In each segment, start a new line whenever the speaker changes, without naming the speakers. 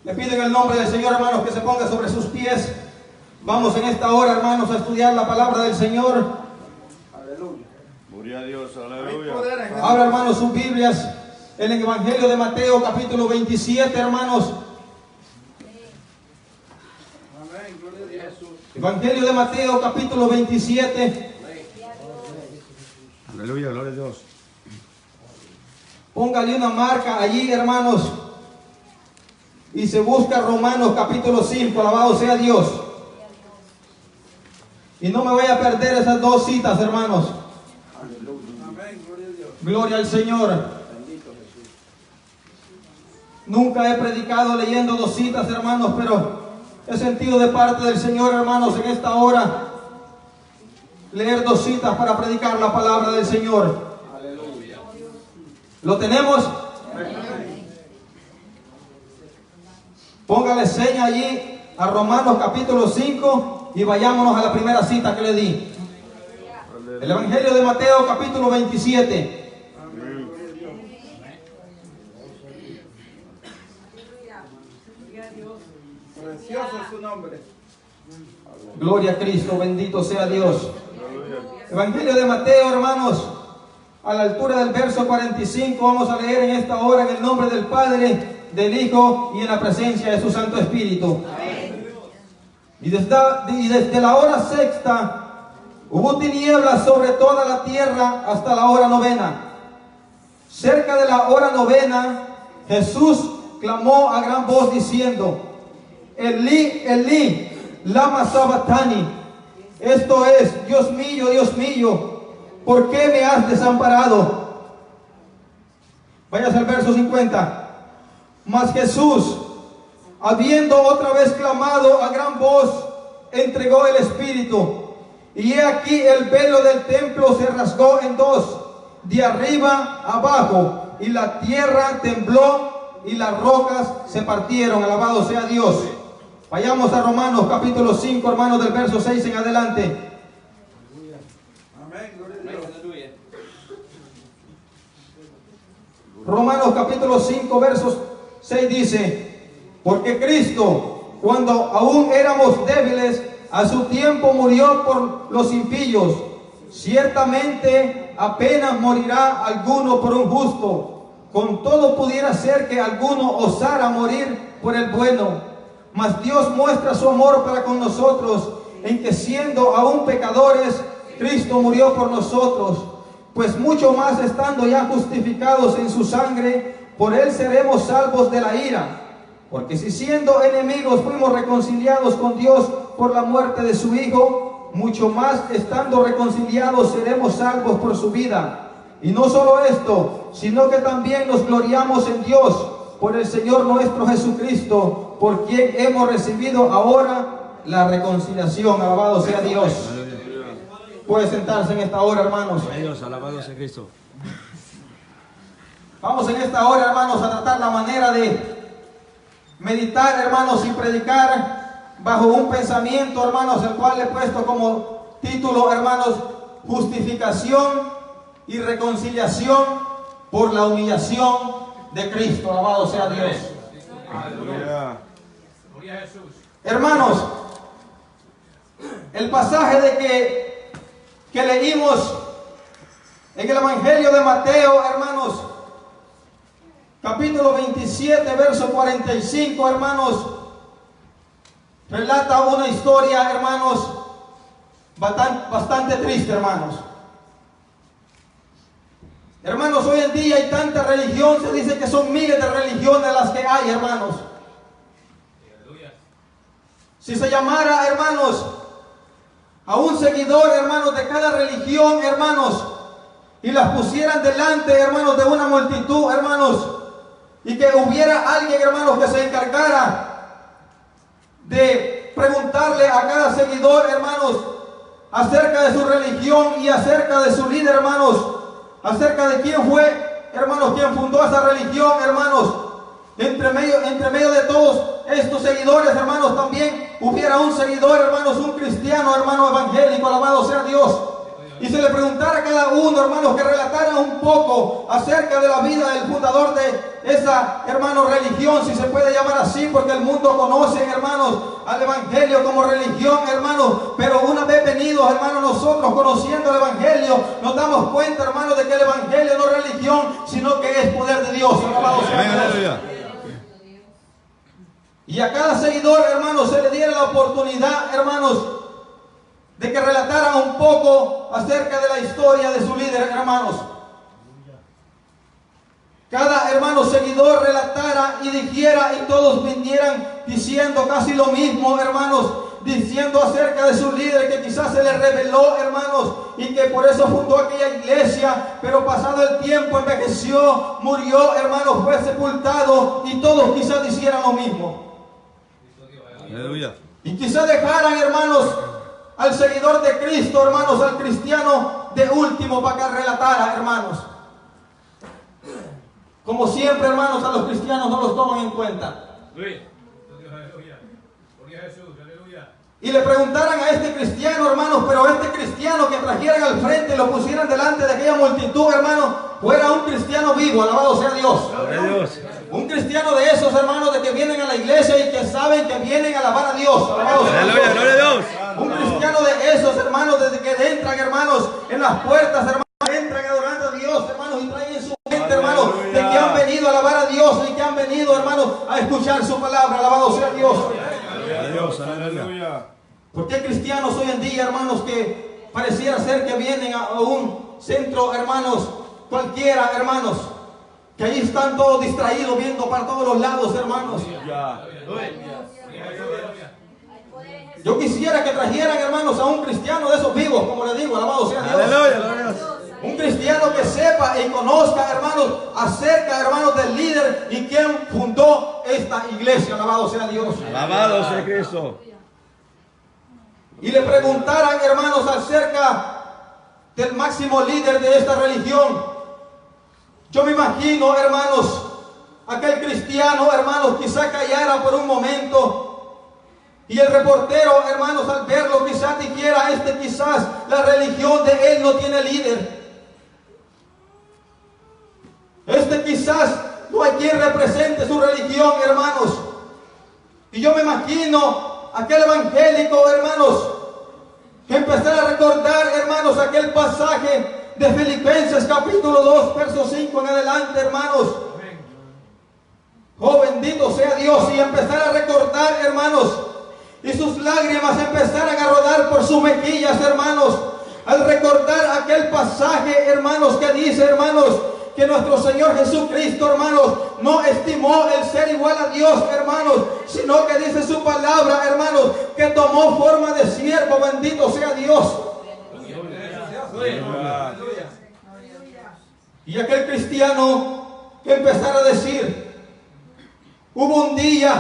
Le pido en el nombre del Señor, hermanos, que se ponga sobre sus pies. Vamos en esta hora, hermanos, a estudiar la palabra del Señor.
Aleluya.
Gloria a Dios, aleluya.
Abra, hermanos, sus Biblias en el Evangelio de Mateo, capítulo 27, hermanos.
Amén, gloria a Jesús.
Evangelio de Mateo, capítulo 27.
Aleluya, gloria a Dios.
Póngale una marca allí, hermanos. Y se busca Romanos, capítulo 5. Alabado sea Dios. Y no me voy a perder esas dos citas, hermanos.
Amén, gloria a Dios.
Gloria al Señor.
Bendito Jesús.
Nunca he predicado leyendo dos citas, hermanos, pero he sentido de parte del Señor, hermanos, en esta hora leer dos citas para predicar la palabra del Señor.
Aleluya.
¿Lo tenemos?
Amén.
Póngale seña allí a Romanos capítulo 5 y vayámonos a la primera cita que le di. El Evangelio de Mateo capítulo 27.
Amén, gloria a Dios. Precioso es su nombre.
Gloria a Cristo, bendito sea Dios. Evangelio de Mateo, hermanos, a la altura del verso 45, vamos a leer en esta hora en el nombre del Padre, del Hijo y en la presencia de su Santo Espíritu. Y desde la hora sexta hubo tinieblas sobre toda la tierra hasta la hora novena. Cerca de la hora novena, Jesús clamó a gran voz diciendo: Elí, Elí, lama sabachthani. Esto es: Dios mío, ¿por qué me has desamparado? Vayas al verso 50. Mas Jesús, habiendo otra vez clamado a gran voz, entregó el Espíritu. Y he aquí el velo del templo se rasgó en dos, de arriba abajo, y la tierra tembló y las rocas se partieron. Alabado sea Dios. Vayamos a Romanos capítulo 5, hermanos, del verso 6 en adelante.
Amén, gloria a Dios.
Romanos capítulo 5, versos 6 dice: porque Cristo, cuando aún éramos débiles, a su tiempo murió por los impíos. Ciertamente apenas morirá alguno por un justo. Con todo pudiera ser que alguno osara morir por el bueno. Mas Dios muestra su amor para con nosotros, en que siendo aún pecadores, Cristo murió por nosotros. Pues mucho más estando ya justificados en su sangre, por él seremos salvos de la ira. Porque si siendo enemigos fuimos reconciliados con Dios por la muerte de su Hijo, mucho más estando reconciliados seremos salvos por su vida. Y no solo esto, sino que también nos gloriamos en Dios por el Señor nuestro Jesucristo, por quien hemos recibido ahora la reconciliación. Alabado sea Dios. Puede sentarse en esta hora, hermanos.
Dios, alabado sea Cristo.
Vamos en esta hora, hermanos, a tratar la manera de meditar, hermanos, y predicar bajo un pensamiento, hermanos, el cual he puesto como título, hermanos: justificación y reconciliación por la humillación de Cristo. Alabado sea Dios.
Aleluya.
Hermanos, el pasaje que leímos en el Evangelio de Mateo, hermanos, capítulo 27, verso 45, hermanos, relata una historia, hermanos, bastante triste, hermanos. Hermanos, hoy en día hay tanta religión, se dice que son miles de religiones las que hay, hermanos. Si se llamara, hermanos, a un seguidor, hermanos, de cada religión, hermanos, y las pusieran delante, hermanos, de una multitud, hermanos, y que hubiera alguien, hermanos, que se encargara de preguntarle a cada seguidor, hermanos, acerca de su religión y acerca de su líder, hermanos, acerca de quién fue, hermanos, quien fundó esa religión, hermanos, entre medio de todos estos seguidores, hermanos, también hubiera un seguidor, hermanos, un cristiano, hermano evangélico, alabado sea Dios. y se le preguntara a cada uno, hermanos, que relatara un poco acerca de la vida del fundador de esa, hermanos, religión, si se puede llamar así, porque el mundo conoce, hermanos, al evangelio como religión, hermanos, pero una vez venidos, hermanos, nosotros conociendo el evangelio, nos damos cuenta, hermanos, de que el evangelio no es religión, sino que es poder de Dios. Alabado sea Dios. Y a cada seguidor, hermanos, se le diera la oportunidad, hermanos, de que relatara un poco acerca de la historia de su líder, hermanos. Cada hermano seguidor relatara y dijera, y todos vinieran diciendo casi lo mismo, hermanos, diciendo acerca de su líder que quizás se le reveló, hermanos, y que por eso fundó aquella iglesia, pero pasado el tiempo envejeció, murió, hermanos, fue sepultado, y todos quizás hicieran lo mismo.
Aleluya.
Y quizás dejaran, hermanos, al seguidor de Cristo, hermanos, al cristiano de último para que relatara, hermanos. Como siempre, hermanos, a los cristianos no los toman en cuenta. Y le preguntaran a este cristiano, hermanos, pero este cristiano que trajeran al frente y lo pusieran delante de aquella multitud, hermanos, fuera un cristiano vivo, alabado sea Dios. Un cristiano de esos, hermanos, de que vienen a la iglesia y que saben que vienen a alabar a Dios. Alabado sea Dios. Un cristiano de esos, hermanos, desde que entran, hermanos, en las puertas, hermanos, entran adorando a Dios, hermanos, y traen en su mente, hermanos, de que han venido a alabar a Dios y que han venido, hermanos, a escuchar su palabra. Alabado sea Dios.
Aleluya.
Porque hay cristianos hoy en día, hermanos, que pareciera ser que vienen a un centro, hermanos, cualquiera, hermanos, que ahí están todos distraídos viendo para todos los lados, hermanos. Yo quisiera que trajeran, hermanos, a un cristiano de esos vivos, como le digo, alabado sea Dios. Un cristiano que sepa y conozca, hermanos, acerca, hermanos, del líder y quien fundó esta iglesia, alabado sea Dios.
Alabado sea Cristo.
Y le preguntaran, hermanos, acerca del máximo líder de esta religión. Yo me imagino, hermanos, aquel cristiano, hermanos, quizá callara por un momento. Y el reportero, hermanos, al verlo, quizás dijera, quizás la religión de él no tiene líder. Quizás no hay quien represente su religión, hermanos. Y yo me imagino aquel evangélico, hermanos, que empezara a recordar, hermanos, aquel pasaje de Filipenses capítulo 2, verso 5 en adelante, hermanos. Oh, bendito sea Dios. Y empezar a recordar, hermanos, y sus lágrimas empezaran a rodar por sus mejillas, hermanos, al recordar aquel pasaje, hermanos, que dice, hermanos, que nuestro Señor Jesucristo, hermanos, no estimó el ser igual a Dios, hermanos, sino que dice su palabra, hermanos, que tomó forma de siervo. Bendito sea Dios. Y aquel cristiano que empezara a decir, hubo un día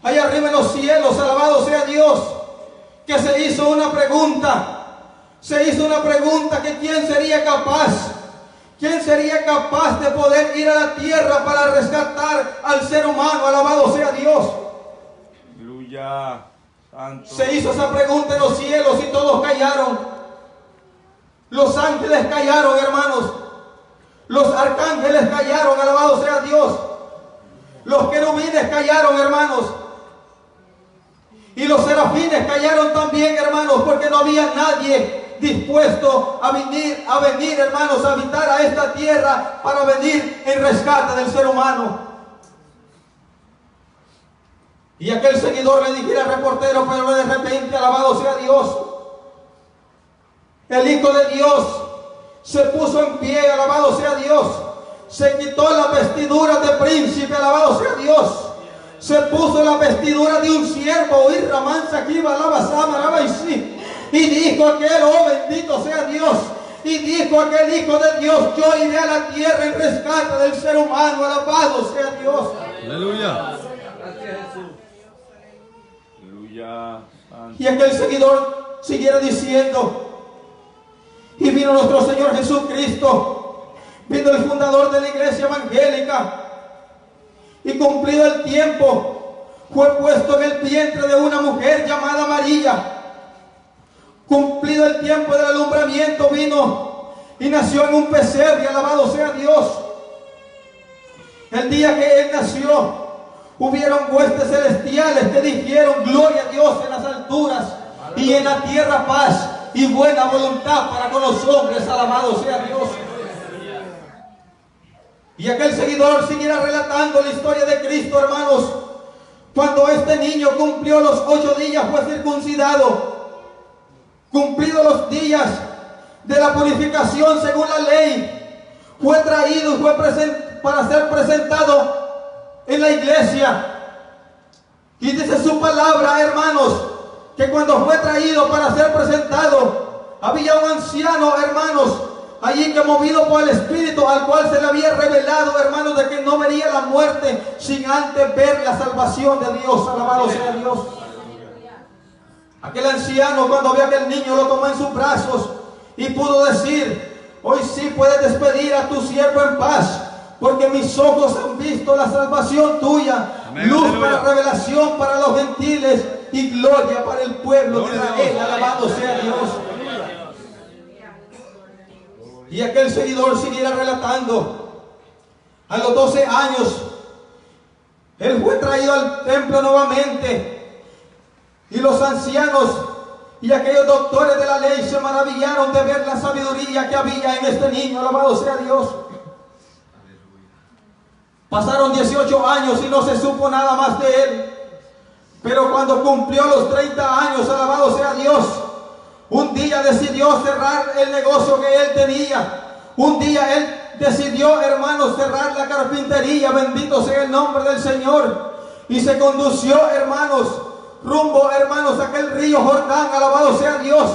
allá arriba en los cielos, alabado sea Dios, que se hizo una pregunta. Se hizo una pregunta que quién sería capaz de poder ir a la tierra para rescatar al ser humano. Alabado sea Dios.
Aleluya. Santo.
Se hizo esa pregunta en los cielos y todos callaron. Los ángeles callaron, hermanos. Los arcángeles callaron. Alabado sea Dios. Los querubines callaron, hermanos. Y los serafines callaron también, hermanos, porque no había nadie dispuesto a venir, hermanos, a habitar a esta tierra para venir en rescate del ser humano. Y aquel seguidor le dijera al reportero, pero de repente, alabado sea Dios, el Hijo de Dios se puso en pie, alabado sea Dios, se quitó las vestiduras de príncipe, alabado sea Dios, se puso la vestidura de un siervo, y ramanza aquí, y dijo aquel, oh bendito sea Dios, y dijo aquel Hijo de Dios, yo iré a la tierra en rescate del ser humano, alabado sea Dios.
Aleluya. Aleluya.
Y aquel seguidor siguiera diciendo, y vino nuestro Señor Jesucristo, vino el fundador de la iglesia evangélica, y cumplido el tiempo, fue puesto en el vientre de una mujer llamada María, Cumplido el tiempo del alumbramiento, vino y nació en un pesebre, alabado sea Dios. El día que él nació, hubieron huestes celestiales que dijeron: gloria a Dios en las alturas y en la tierra paz y buena voluntad para con los hombres, alabado sea Dios. Y aquel seguidor siguiera relatando la historia de Cristo, hermanos. Cuando este niño cumplió los 8 días, fue circuncidado. Cumplidos los días de la purificación según la ley, fue traído y fue para ser presentado en la iglesia. Y dice su palabra, hermanos, que cuando fue traído para ser presentado, había un anciano, hermanos, allí que, movido por el Espíritu, al cual se le había revelado, hermanos, de que no vería la muerte sin antes ver la salvación de Dios. Alabado sea Dios. Aquel anciano, cuando vio a aquel niño, lo tomó en sus brazos y pudo decir: hoy sí puedes despedir a tu siervo en paz, porque mis ojos han visto la salvación tuya. Amén. Luz para revelación para los gentiles y gloria para el pueblo de Israel. Alabado sea Dios. Y aquel seguidor siguiera relatando: a los 12 años, él fue traído al templo nuevamente. Y los ancianos y aquellos doctores de la ley se maravillaron de ver la sabiduría que había en este niño. Alabado sea Dios. Pasaron 18 años y no se supo nada más de él. Pero cuando cumplió los 30 años, alabado sea Dios, un día decidió cerrar el negocio que él tenía. Un día él decidió, hermanos, cerrar la carpintería. Bendito sea el nombre del Señor. Y se condució, hermanos, rumbo, hermanos, a aquel río Jordán. Alabado sea Dios.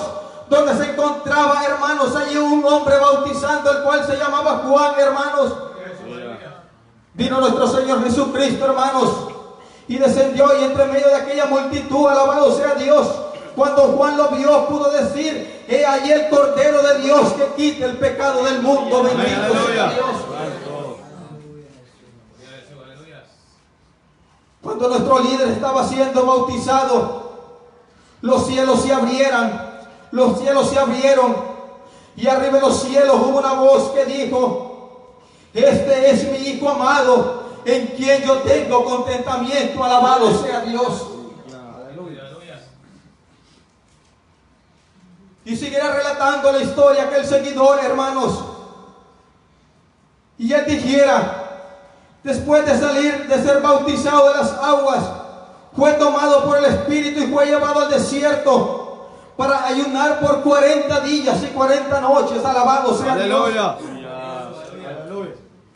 Donde se encontraba, hermanos, allí un hombre bautizando, el cual se llamaba Juan, hermanos. Vino nuestro Señor Jesucristo, hermanos, y descendió, y entre medio de aquella multitud, alabado sea Dios, cuando Juan lo vio, pudo decir: he ahí el Cordero de Dios que quita el pecado del mundo. Bendito sea Dios. Cuando nuestro líder estaba siendo bautizado, los cielos se abrieron, y arriba de los cielos hubo una voz que dijo: este es mi Hijo amado, en quien yo tengo contentamiento. Alabado sea Dios. Y siguiera relatando la historia aquel seguidor, hermanos, y él dijera: después de salir, de ser bautizado de las aguas, fue tomado por el Espíritu y fue llevado al desierto para ayunar por 40 días y 40 noches. Alabado sea Dios.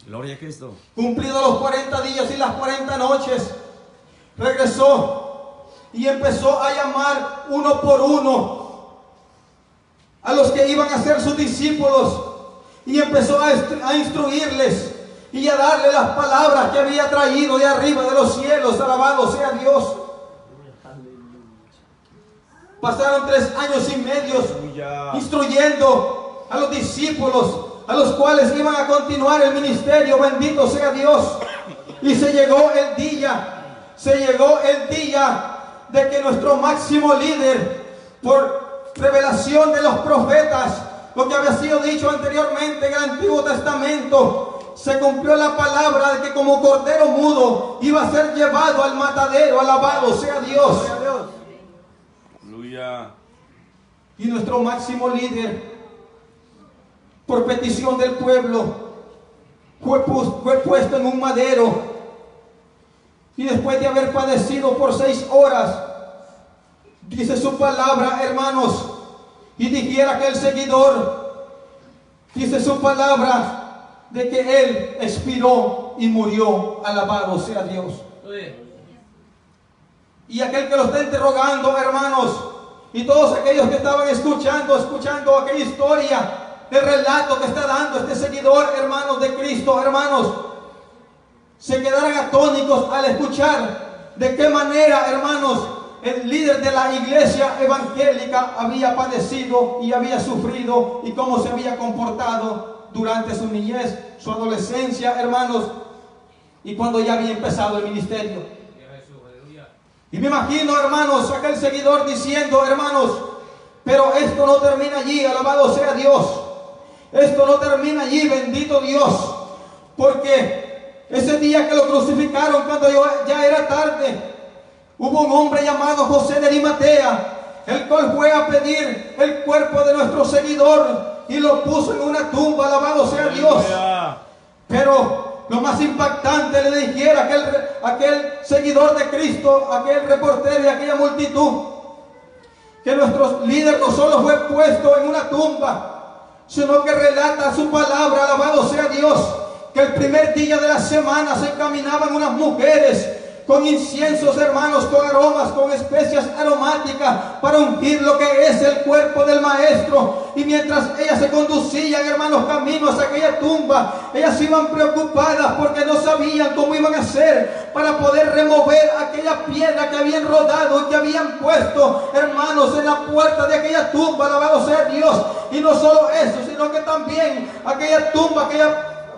Gloria a Cristo.
Cumplidos los 40 días y las 40 noches, regresó y empezó a llamar uno por uno a los que iban a ser sus discípulos, y empezó a instruirles y a darle las palabras que había traído de arriba de los cielos. Alabado sea Dios. Pasaron 3 años y medio instruyendo a los discípulos, a los cuales iban a continuar el ministerio. Bendito sea Dios. Y se llegó el día de que nuestro máximo líder, por revelación de los profetas, lo que había sido dicho anteriormente en el Antiguo Testamento, se cumplió la palabra de que como cordero mudo iba a ser llevado al matadero. Alabado sea Dios.
Aleluya.
Y nuestro máximo líder, por petición del pueblo, fue puesto en un madero, y después de haber padecido por 6 horas, dice su palabra, hermanos, y dijera que el seguidor, dice su palabra, de que él expiró y murió. Alabado sea Dios. Y aquel que lo está interrogando, hermanos, y todos aquellos que estaban escuchando aquella historia, el relato que está dando este seguidor, hermanos, de Cristo, hermanos, se quedaran atónitos al escuchar de qué manera, hermanos, el líder de la iglesia evangélica había padecido y había sufrido, y cómo se había comportado durante su niñez, su adolescencia, hermanos, y cuando ya había empezado el ministerio. Y me imagino, hermanos, aquel seguidor diciendo: hermanos, Pero esto no termina allí, alabado sea Dios. Esto no termina allí, bendito Dios. Porque ese día que lo crucificaron, cuando ya era tarde, hubo un hombre llamado José de Arimatea, el cual fue a pedir el cuerpo de nuestro seguidor y lo puso en una tumba, alabado sea Dios. Pero lo más impactante le dijera aquel seguidor de Cristo, aquel reportero y aquella multitud, que nuestro líder no solo fue puesto en una tumba, sino que relata su palabra, alabado sea Dios, que el primer día de la semana se encaminaban unas mujeres con inciensos, hermanos, con aromas, con especias aromáticas para ungir lo que es el cuerpo del maestro. Y mientras ellas se conducían, hermanos, camino hacia aquella tumba, ellas iban preocupadas porque no sabían cómo iban a hacer para poder remover aquella piedra que habían rodado y que habían puesto, hermanos, en la puerta de aquella tumba, alabado sea Dios. Y no solo eso, sino que también aquella tumba,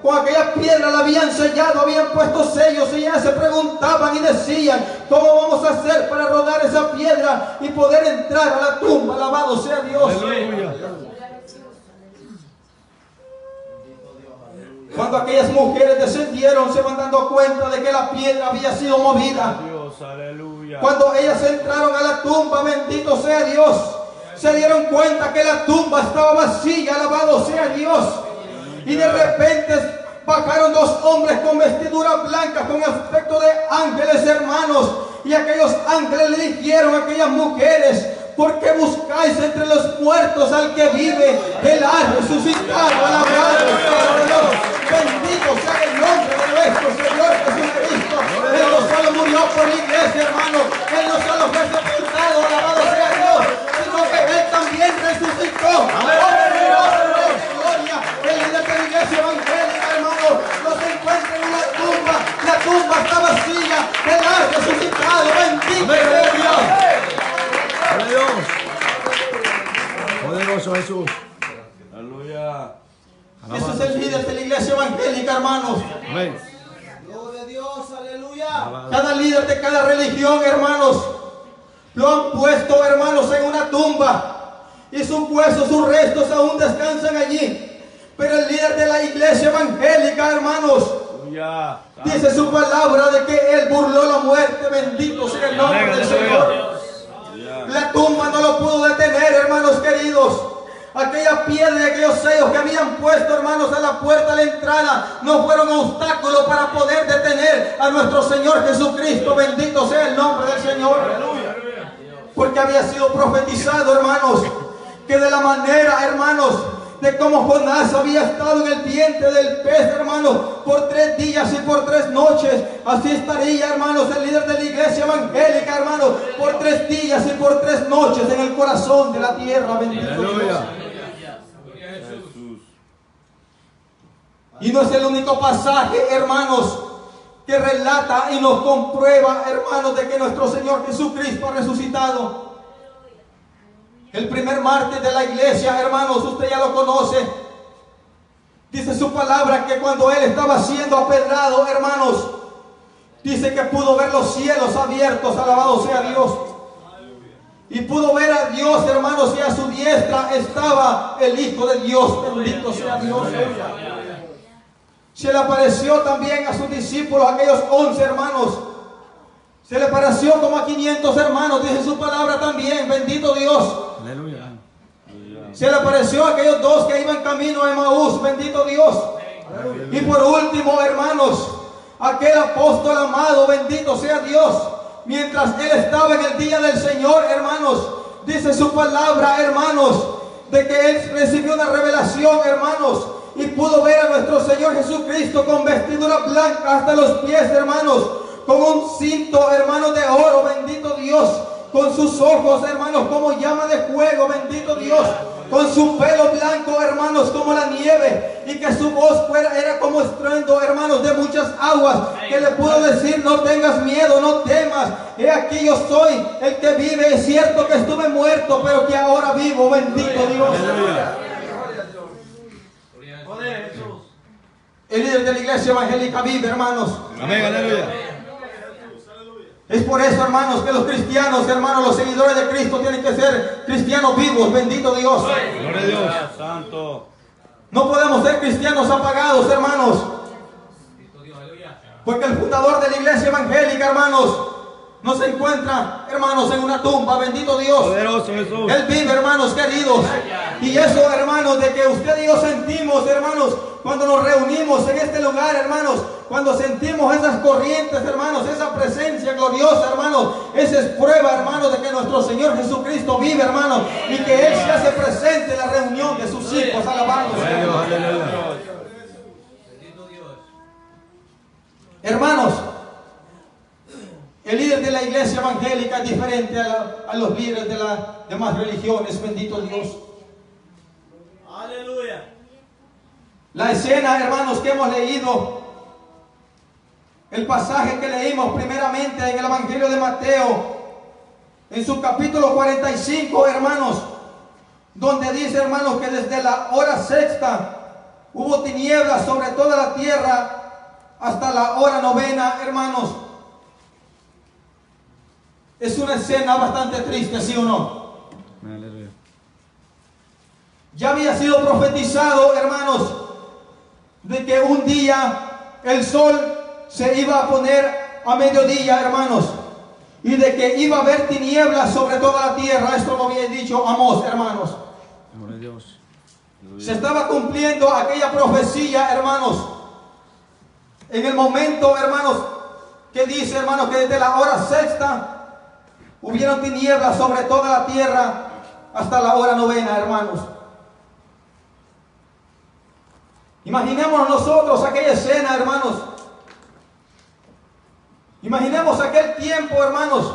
con aquella piedra la habían sellado, habían puesto sellos, y ellas se preguntaban y decían: ¿cómo vamos a hacer para rodar esa piedra y poder entrar a la tumba? Alabado sea Dios.
Aleluya.
Cuando aquellas mujeres descendieron, se van dando cuenta de que la piedra había sido movida.
Dios, aleluya.
Cuando ellas entraron a la tumba, bendito sea Dios, se dieron cuenta que la tumba estaba vacía, alabado sea Dios. Y de repente bajaron dos hombres con vestiduras blancas, con aspecto de ángeles, hermanos. Y aquellos ángeles le dijeron a aquellas mujeres: ¿por qué buscáis entre los muertos al que vive? Él ha resucitado, alabado sea Dios. Bendito sea el nombre de nuestro Señor Jesucristo. Él no solo murió por la iglesia, hermano. Él no solo fue sepultado, alabado sea Dios, sino que Él también resucitó. El líder de la iglesia evangélica, hermano, no se encuentra en una tumba. La tumba está vacía. Él ha resucitado. Bendito sea Dios.
Dios. Poderoso Jesús. Aleluya.
Ese es el líder de la iglesia evangélica, hermanos.
Amén.
Gloria a Dios, aleluya.
Cada líder de cada religión, hermanos, lo han puesto, hermanos, en una tumba, y sus huesos, sus restos aún descansan allí. Pero el líder de la iglesia evangélica, hermanos,
Aleluya.
dice su palabra de que Él burló la muerte. Bendito sea el nombre del Señor. La tumba no lo pudo detener, hermanos queridos. Aquella piedra y aquellos sellos que habían puesto, hermanos, a la puerta de la entrada no fueron obstáculos para poder detener a nuestro Señor Jesucristo. Bendito sea el nombre del Señor. Porque había sido profetizado, hermanos, que de la manera, hermanos, de cómo Jonás había estado en el vientre del pez, hermanos, por 3 días y por 3 noches, así estaría, hermanos, el líder de la iglesia evangélica, hermanos, por 3 días y por 3 noches en el corazón de la tierra. Bendito Dios. Y no es el único pasaje, hermanos, que relata y nos comprueba, hermanos, de que nuestro Señor Jesucristo ha resucitado. El primer mártir de la iglesia, hermanos, usted ya lo conoce. Dice su palabra que cuando él estaba siendo apedrado, hermanos, dice que pudo ver los cielos abiertos, alabado sea Dios. Y pudo ver a Dios, hermanos, y a su diestra estaba el Hijo de Dios. Bendito sea Dios. Se le apareció también a sus discípulos, aquellos 11 hermanos. Se le apareció como a 500 hermanos, dice su palabra también. Bendito Dios.
Aleluya.
Se le apareció a aquellos 2 que iban camino a Emaús. Bendito Dios. Y por último, hermanos, aquel apóstol amado, bendito sea Dios, mientras él estaba en el día del Señor, hermanos, dice su palabra, hermanos, de que él recibió una revelación, hermanos, y pudo ver a nuestro Señor Jesucristo con vestidura blanca hasta los pies, hermanos, con un cinto, hermanos, de oro. Bendito Dios. Con sus ojos, hermanos, como llama de fuego. Bendito Dios. Con su pelo blanco, hermanos, como la nieve, y que su voz era como estruendo, hermanos, de muchas aguas, que le pudo decir: no tengas miedo, no temas, he aquí yo soy el que vive. Es cierto que estuve muerto, pero que ahora vivo. Bendito Dios. El líder de la iglesia evangélica vive, hermanos.
Amén, aleluya.
Es por eso, hermanos, que los cristianos, hermanos, los seguidores de Cristo tienen que ser cristianos vivos. Bendito Dios.
Gloria a Dios. Santo.
No podemos ser cristianos apagados, hermanos. Porque el fundador de la iglesia evangélica, hermanos, no se encuentra, hermanos, en una tumba. Bendito Dios.
Poderoso Jesús.
Él vive, hermanos queridos. Y eso, hermanos, de que usted y yo sentimos, hermanos, cuando nos reunimos en este lugar, hermanos, cuando sentimos esas corrientes, hermanos, esa presencia gloriosa, hermanos, esa es prueba, hermanos, de que nuestro Señor Jesucristo vive, hermanos, y que Él se hace presente en la reunión de sus hijos, alabando. Hermanos, el líder de la iglesia evangélica es diferente a los líderes de las demás religiones. Bendito Dios.
Aleluya.
La escena, hermanos, que hemos leído, el pasaje que leímos primeramente en el Evangelio de Mateo, en su capítulo 45, hermanos, donde dice, hermanos, que desde la hora sexta hubo tinieblas sobre toda la tierra hasta la hora novena, hermanos. Es una escena bastante triste, ¿sí o no?
Aleluya.
Ya había sido profetizado, hermanos, de que un día el sol se iba a poner a mediodía, hermanos, y de que iba a haber tinieblas sobre toda la tierra. Esto lo había dicho Amós, hermanos.
Gloria a Dios.
Se estaba cumpliendo aquella profecía, hermanos, en el momento, hermanos, que dice, hermanos, que desde la hora sexta hubieron tinieblas sobre toda la tierra hasta la hora novena, hermanos. Imaginemos nosotros aquella escena, hermanos. Imaginemos aquel tiempo, hermanos.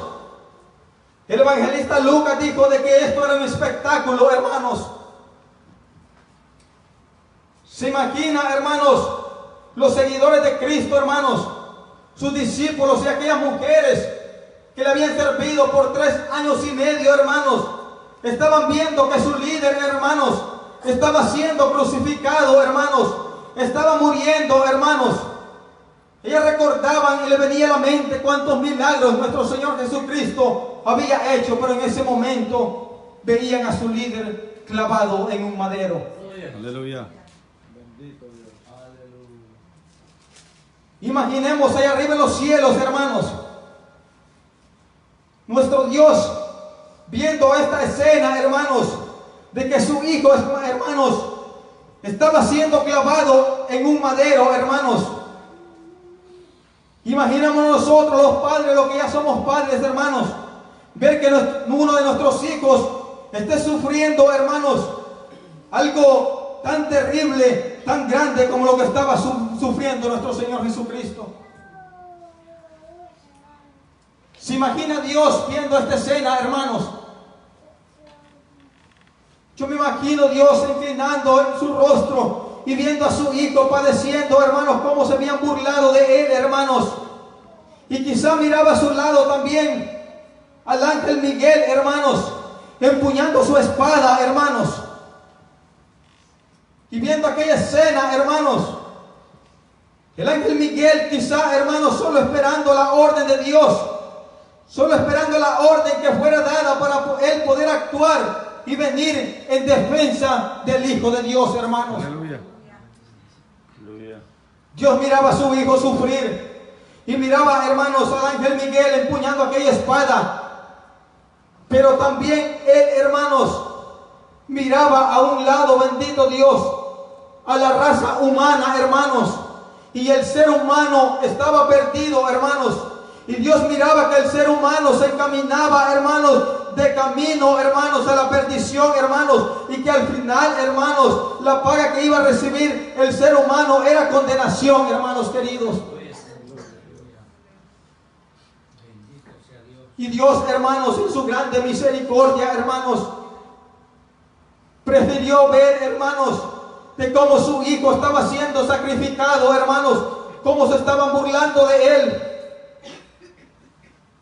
El evangelista Lucas dijo de que esto era un espectáculo, hermanos. Se imagina, hermanos, los seguidores de Cristo, hermanos, sus discípulos y aquellas mujeres que le habían servido por 3 años y medio, hermanos, estaban viendo que su líder, hermanos, estaba siendo crucificado, hermanos, estaba muriendo, hermanos. Ellas recordaban y le venía a la mente cuántos milagros nuestro Señor Jesucristo había hecho, pero en ese momento veían a su líder clavado en un madero.
Aleluya.
Imaginemos allá arriba en los cielos, hermanos, nuestro Dios viendo esta escena, hermanos, de que su hijo, hermanos, estaba siendo clavado en un madero, hermanos. Imaginemos nosotros los padres, los que ya somos padres, hermanos, ver que uno de nuestros hijos esté sufriendo, hermanos, algo tan terrible, tan grande como lo que estaba sufriendo nuestro Señor Jesucristo. ¿Se imagina Dios viendo esta escena, hermanos? Yo me imagino Dios inclinando en su rostro y viendo a su hijo padeciendo, hermanos, cómo se habían burlado de él, hermanos. Y quizá miraba a su lado también al ángel Miguel, hermanos, empuñando su espada, hermanos. Y viendo aquella escena, hermanos, el ángel Miguel quizá, hermanos, solo esperando la orden de Dios, solo esperando la orden que fuera dada para él poder actuar y venir en defensa del Hijo de Dios, hermanos.
Aleluya. Aleluya.
Dios miraba a su hijo sufrir y miraba, hermanos, al ángel Miguel empuñando aquella espada. Pero también él, hermanos, miraba a un lado, bendito Dios, a la raza humana, hermanos. Y el ser humano estaba perdido, hermanos. Y Dios miraba que el ser humano se encaminaba, hermanos, de camino, hermanos, a la perdición, hermanos. Y que al final, hermanos, la paga que iba a recibir el ser humano era condenación, hermanos queridos. Y Dios, hermanos, en su grande misericordia, hermanos, prefirió ver, hermanos, de cómo su hijo estaba siendo sacrificado, hermanos, cómo se estaban burlando de él.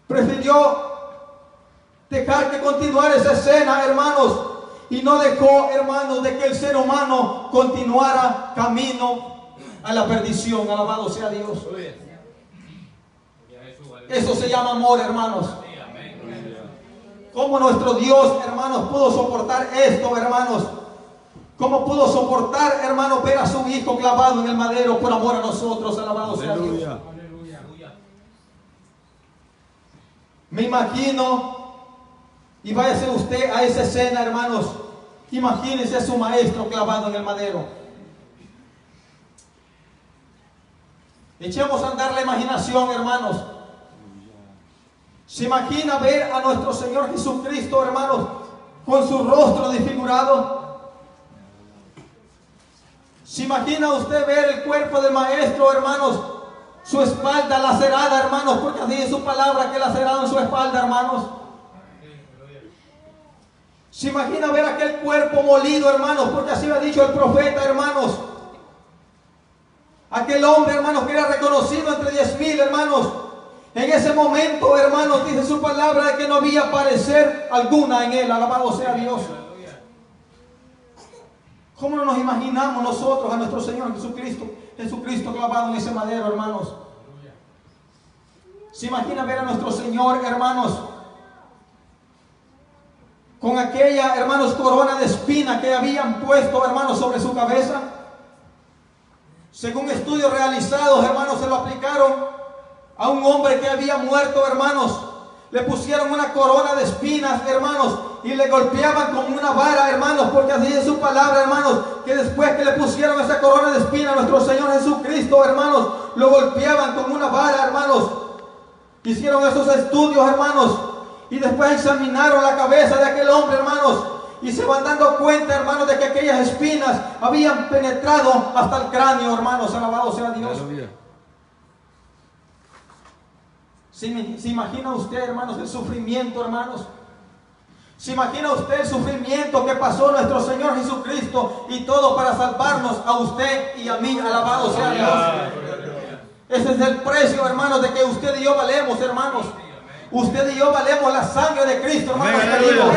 Prefirió dejar que continuara esa escena, hermanos, y no dejó, hermanos, de que el ser humano continuara camino a la perdición. Alabado sea Dios. Eso se llama amor, hermanos. ¿Cómo nuestro Dios, hermanos, pudo soportar esto, hermanos? ¿Cómo pudo soportar, hermanos, ver a su hijo clavado en el madero por amor a nosotros? Alabado sea Dios. Me imagino, y váyase usted a esa escena, hermanos. Imagínese a su maestro clavado en el madero. Echemos a andar la imaginación, hermanos. ¿Se imagina ver a nuestro Señor Jesucristo, hermanos, con su rostro desfigurado? ¿Se imagina usted ver el cuerpo del maestro, hermanos, su espalda lacerada, hermanos, porque así es su palabra, que laceraron su espalda, hermanos? ¿Se imagina ver aquel cuerpo molido, hermanos, porque así lo ha dicho el profeta, hermanos? Aquel hombre, hermanos, que era reconocido entre 10,000, hermanos. En ese momento, hermanos, dice su palabra de que no había parecer alguna en él. Alabado sea Dios. ¿Cómo no nos imaginamos nosotros a nuestro Señor Jesucristo clavado en ese madero, hermanos? ¿Se imagina ver a nuestro Señor, hermanos, con aquella, hermanos, corona de espina que habían puesto, hermanos, sobre su cabeza? Según estudios realizados, hermanos, se lo aplicaron a un hombre que había muerto, hermanos. Le pusieron una corona de espinas, hermanos, y le golpeaban con una vara, hermanos, porque así es su palabra, hermanos, que después que le pusieron esa corona de espinas a nuestro Señor Jesucristo, hermanos, lo golpeaban con una vara, hermanos. Hicieron esos estudios, hermanos, y después examinaron la cabeza de aquel hombre, hermanos, y se van dando cuenta, hermanos, de que aquellas espinas habían penetrado hasta el cráneo, hermanos. Alabado sea Dios. ¿Se imagina usted, hermanos, el sufrimiento, hermanos? ¿Se imagina usted el sufrimiento que pasó nuestro Señor Jesucristo, y todo para salvarnos a usted y a mí? Alabado sea Dios. Ese es el precio, hermanos, de que usted y yo valemos, hermanos. Usted y yo valemos la sangre de Cristo, hermanos queridos.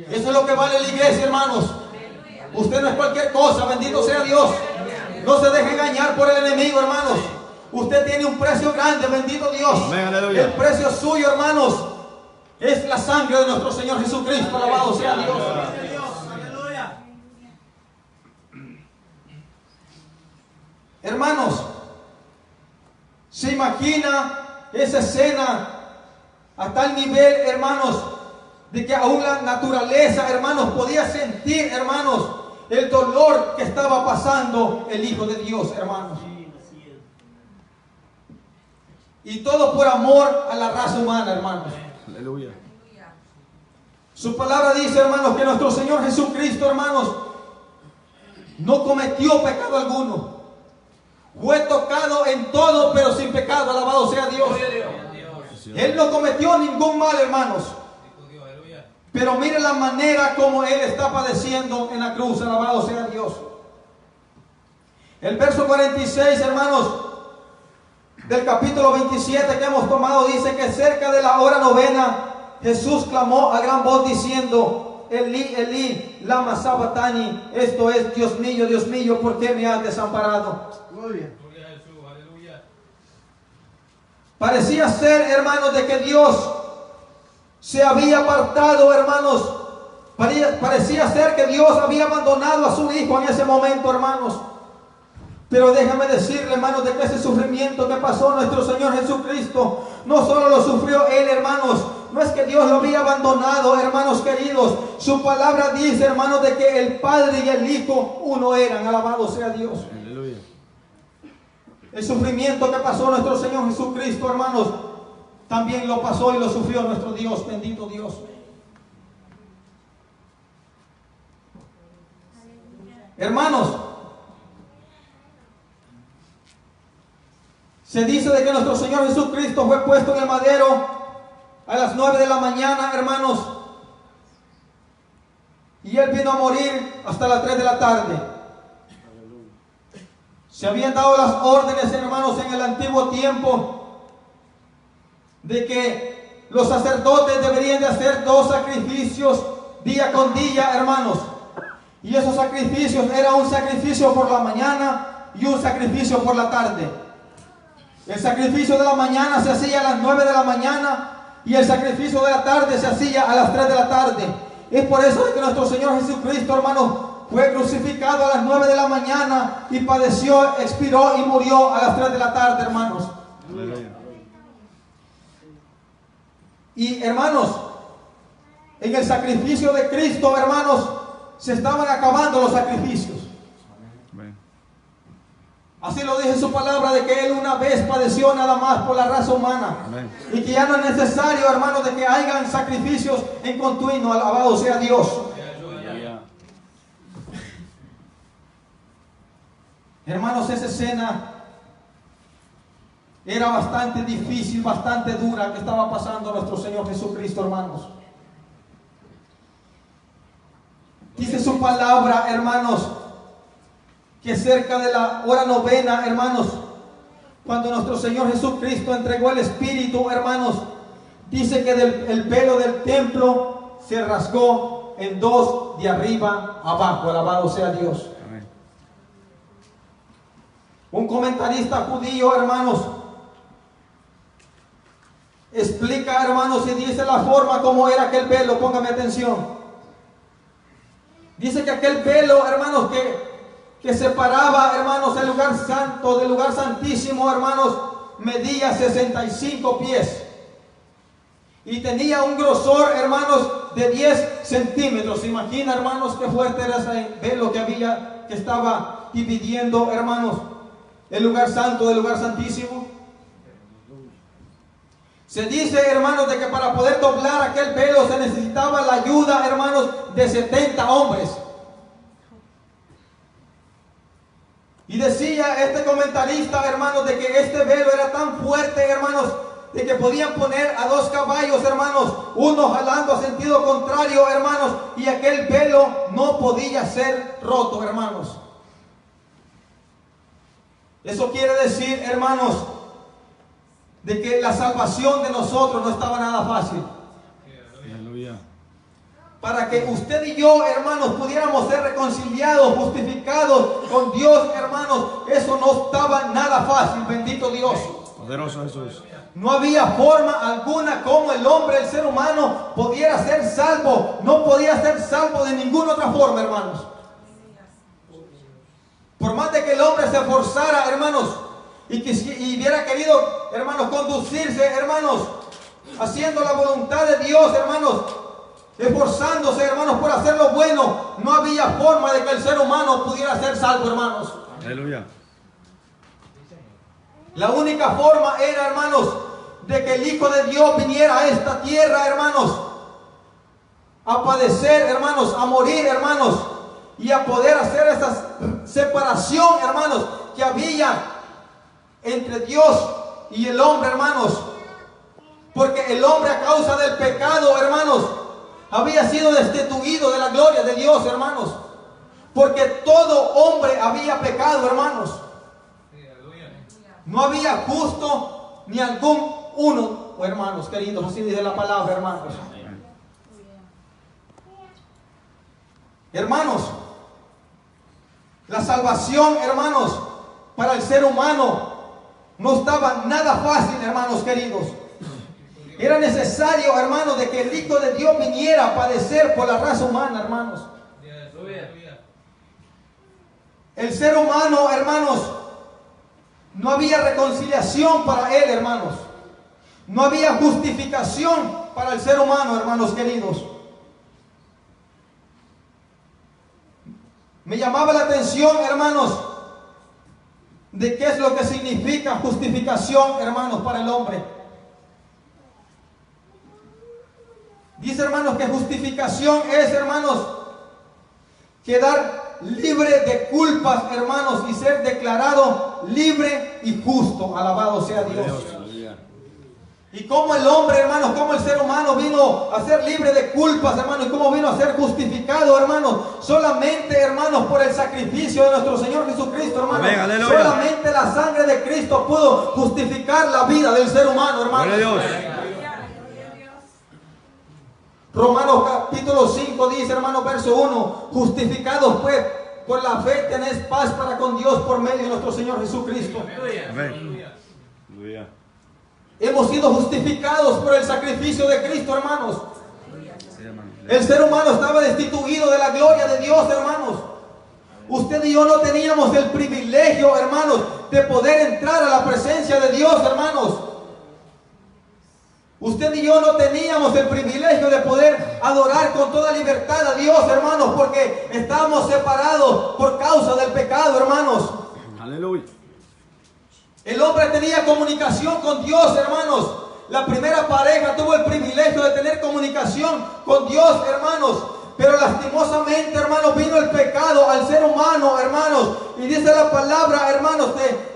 Eso es lo que vale la iglesia, hermanos. Usted no es cualquier cosa, bendito sea Dios. No se deje engañar por el enemigo, hermanos. Usted tiene un precio grande, bendito Dios. El precio suyo, hermanos, es la sangre de nuestro Señor Jesucristo. Alabado sea Dios. Hermanos, ¿se imagina esa escena a tal nivel, hermanos, de que aún la naturaleza, hermanos, podía sentir, hermanos, el dolor que estaba pasando el Hijo de Dios, hermanos? Y todo por amor a la raza humana, hermanos.
Aleluya.
Su palabra dice, hermanos, que nuestro Señor Jesucristo, hermanos, no cometió pecado alguno. Fue tocado en todo, pero sin pecado. Alabado sea Dios. Él no cometió ningún mal, hermanos. Pero mire la manera como Él está padeciendo en la cruz. Alabado sea Dios. El verso 46, hermanos, del capítulo 27 que hemos tomado, dice que cerca de la hora novena, Jesús clamó a gran voz diciendo: Elí, Elí, lama sabachthani. Esto es: Dios mío, ¿por qué me has desamparado? Gloria a Jesús, aleluya. Parecía ser, hermanos, de que Dios se había apartado, hermanos. Parecía ser que Dios había abandonado a su Hijo en ese momento, hermanos. Pero déjame decirle, hermanos, de que ese sufrimiento que pasó nuestro Señor Jesucristo, no solo lo sufrió Él, hermanos. No es que Dios lo había abandonado, hermanos queridos. Su palabra dice, hermanos, de que el Padre y el Hijo uno eran. Alabado sea Dios.
Aleluya.
El sufrimiento que pasó nuestro Señor Jesucristo, hermanos, también lo pasó y lo sufrió nuestro Dios. Bendito Dios. Hermanos, se dice de que nuestro Señor Jesucristo fue puesto en el madero a las 9 de la mañana, hermanos, y Él vino a morir hasta las 3 de la tarde. Se habían dado las órdenes, hermanos, en el antiguo tiempo, de que los sacerdotes deberían de hacer 2 sacrificios día con día, hermanos. Y esos sacrificios era un sacrificio por la mañana y un sacrificio por la tarde. El sacrificio de la mañana se hacía a las 9 de la mañana y el sacrificio de la tarde se hacía a las 3 de la tarde. Es por eso que nuestro Señor Jesucristo, hermanos, fue crucificado a las 9 de la mañana y padeció, expiró y murió a las 3 de la tarde, hermanos.
Aleluya.
Y hermanos, en el sacrificio de Cristo, hermanos, se estaban acabando los sacrificios.
Amén.
Así lo dice su palabra, de que Él una vez padeció nada más por la raza humana.
Amén.
Y que ya no es necesario, hermanos, de que hayan sacrificios en continuo. Alabado sea Dios.
Aleluya.
Hermanos, esa escena era bastante difícil, bastante dura que estaba pasando nuestro Señor Jesucristo, hermanos. Dice su palabra, hermanos, que cerca de la hora novena, hermanos, cuando nuestro Señor Jesucristo entregó el Espíritu, hermanos, dice que el velo del templo se rasgó en dos, de arriba abajo. Alabado sea Dios.
Amén.
Un comentarista judío, hermanos, explica, hermanos, y dice la forma como era aquel velo. Póngame atención. Dice que aquel velo, hermanos, que separaba, hermanos, el lugar santo del lugar santísimo, hermanos, medía 65 pies. Y tenía un grosor, hermanos, de 10 centímetros. ¿Se imagina, hermanos, qué fuerte era ese velo que estaba dividiendo, hermanos, el lugar santo del lugar santísimo? Se dice, hermanos, de que para poder doblar aquel velo se necesitaba la ayuda, hermanos, de 70 hombres. Y decía este comentarista, hermanos, de que este velo era tan fuerte, hermanos, de que podían poner a 2 caballos, hermanos, uno jalando a sentido contrario, hermanos, y aquel velo no podía ser roto, hermanos. Eso quiere decir, hermanos, de que la salvación de nosotros no estaba nada fácil.
Aleluya.
Para que usted y yo, hermanos, pudiéramos ser reconciliados, justificados con Dios, hermanos, eso no estaba nada fácil. Bendito Dios.
Poderoso Jesús.
No había forma alguna como el hombre, el ser humano, pudiera ser salvo. No podía ser salvo de ninguna otra forma, hermanos. Por más de que el hombre se esforzara, hermanos, y hubiera querido, hermanos, conducirse, hermanos, haciendo la voluntad de Dios, hermanos, esforzándose, hermanos, por hacer lo bueno, no había forma de que el ser humano pudiera ser salvo, hermanos.
Aleluya.
La única forma era, hermanos, de que el Hijo de Dios viniera a esta tierra, hermanos, a padecer, hermanos, a morir, hermanos, y a poder hacer esa separación, hermanos, que había entre Dios y el hombre, hermanos. Porque el hombre, a causa del pecado, hermanos, había sido destituido de la gloria de Dios, hermanos. Porque todo hombre había pecado, hermanos. No había justo ni algún uno, hermanos queridos, así dice la palabra, hermanos. Hermanos, la salvación, hermanos, para el ser humano no estaba nada fácil, hermanos queridos. Era necesario, hermanos, de que el Hijo de Dios viniera a padecer por la raza humana, hermanos. El ser humano, hermanos, no había reconciliación para él, hermanos. No había justificación para el ser humano, hermanos queridos. Me llamaba la atención, hermanos, de qué es lo que significa justificación, hermanos, para el hombre. Dice, hermanos, que justificación es, hermanos, quedar libre de culpas, hermanos, y ser declarado libre y justo. Alabado sea Dios. Y como el hombre, hermanos, como el ser humano vino a ser libre de culpas, hermanos, y cómo vino a ser justificado, hermanos, solamente, hermanos, por el sacrificio de nuestro Señor Jesucristo, hermanos.
Amén,
solamente la sangre de Cristo pudo justificar la vida del ser humano, hermanos. Romanos capítulo 5 dice, hermanos, verso 1, justificados pues por la fe tenéis paz para con Dios por medio de nuestro Señor Jesucristo.
Amén. Aleluya.
Hemos sido justificados por el sacrificio de Cristo, hermanos.
Sí, hermano.
El ser humano estaba destituido de la gloria de Dios, hermanos. Usted y yo no teníamos el privilegio, hermanos, de poder entrar a la presencia de Dios, hermanos. Usted y yo no teníamos el privilegio de poder adorar con toda libertad a Dios, hermanos, porque estábamos separados por causa del pecado, hermanos.
Aleluya.
El hombre tenía comunicación con Dios, hermanos. La primera pareja tuvo el privilegio de tener comunicación con Dios, hermanos. Pero lastimosamente, hermanos, vino el pecado al ser humano, hermanos. Y dice la palabra, hermanos,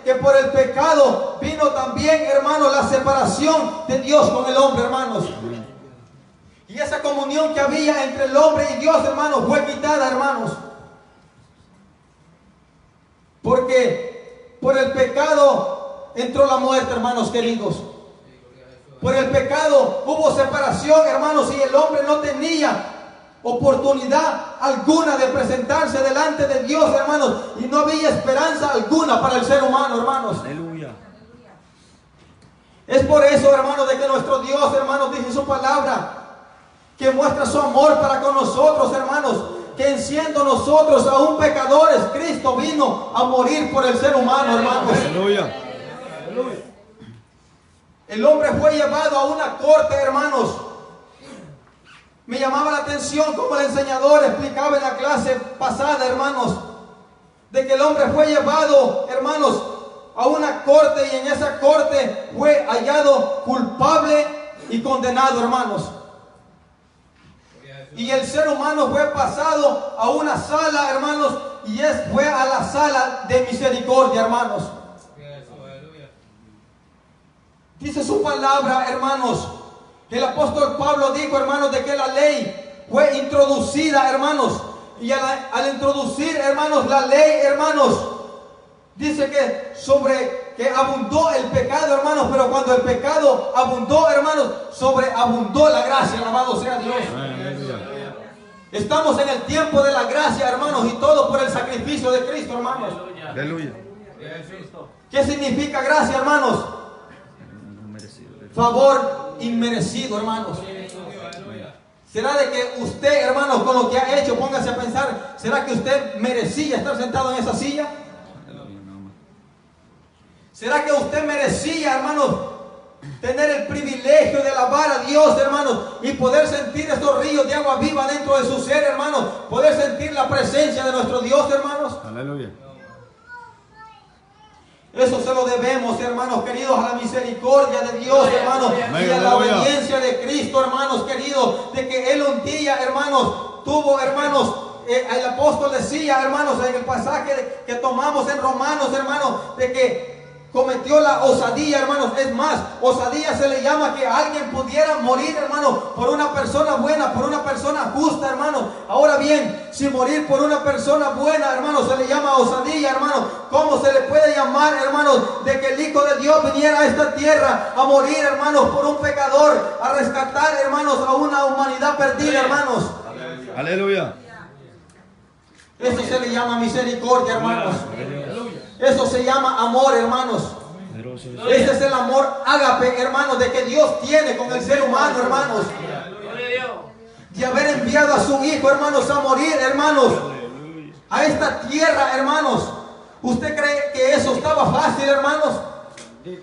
que por el pecado vino también, hermanos, la separación de Dios con el hombre, hermanos. Y esa comunión que había entre el hombre y Dios, hermanos, fue quitada, hermanos. Porque por el pecado entró la muerte, hermanos queridos. Por el pecado hubo separación, hermanos, y el hombre no tenía oportunidad alguna de presentarse delante de Dios, hermanos, y no había esperanza alguna para el ser humano, hermanos.
Aleluya.
Es por eso, hermanos, de que nuestro Dios, hermanos, dice su palabra, que muestra su amor para con nosotros, hermanos, que siendo nosotros aún pecadores, Cristo vino a morir por el ser humano, hermanos.
Aleluya.
El hombre fue llevado a una corte, hermanos. Me llamaba la atención como el enseñador explicaba en la clase pasada, hermanos, de que el hombre fue llevado, hermanos, a una corte, y en esa corte fue hallado culpable y condenado, hermanos. Y el ser humano fue pasado a una sala, hermanos, y fue a la sala de misericordia, hermanos. Dice su palabra, hermanos. El apóstol Pablo dijo, hermanos, de que la ley fue introducida, hermanos. Y al introducir, hermanos, la ley, hermanos, dice que abundó el pecado, hermanos. Pero cuando el pecado abundó, hermanos, sobreabundó la gracia. Alabado sea Dios. Estamos en el tiempo de la gracia, hermanos, y todo por el sacrificio de Cristo, hermanos.
Aleluya.
¿Qué significa gracia, hermanos? Favor inmerecido, hermanos. ¿Será de que usted, hermanos, con lo que ha hecho, póngase a pensar, será que usted merecía estar sentado en esa silla? ¿Será que usted merecía, hermanos, tener el privilegio de alabar a Dios, hermanos, y poder sentir estos ríos de agua viva dentro de su ser, hermanos? Poder sentir la presencia de nuestro Dios, hermanos.
Aleluya.
Eso se lo debemos, hermanos queridos, a la misericordia de Dios, hermanos, y a la obediencia de Cristo, hermanos queridos, de que Él un día, hermanos, tuvo, hermanos, el apóstol decía, hermanos, en el pasaje que tomamos en Romanos, hermanos, de que cometió la osadía, hermanos. Es más, osadía se le llama que alguien pudiera morir, hermanos, por una persona buena, por una persona justa, hermanos. Ahora bien, si morir por una persona buena, hermanos, se le llama osadía, hermanos, ¿cómo se le puede llamar, hermanos, de que el Hijo de Dios viniera a esta tierra a morir, hermanos, por un pecador, a rescatar, hermanos, a una humanidad perdida, hermanos?
Aleluya.
Eso se le llama misericordia, hermanos. Eso se llama amor, hermanos. Ese es el amor ágape, hermanos, de que Dios tiene con el ser humano, hermanos. De haber enviado a su Hijo, hermanos, a morir, hermanos, a esta tierra, hermanos. ¿Usted cree que eso estaba fácil, hermanos?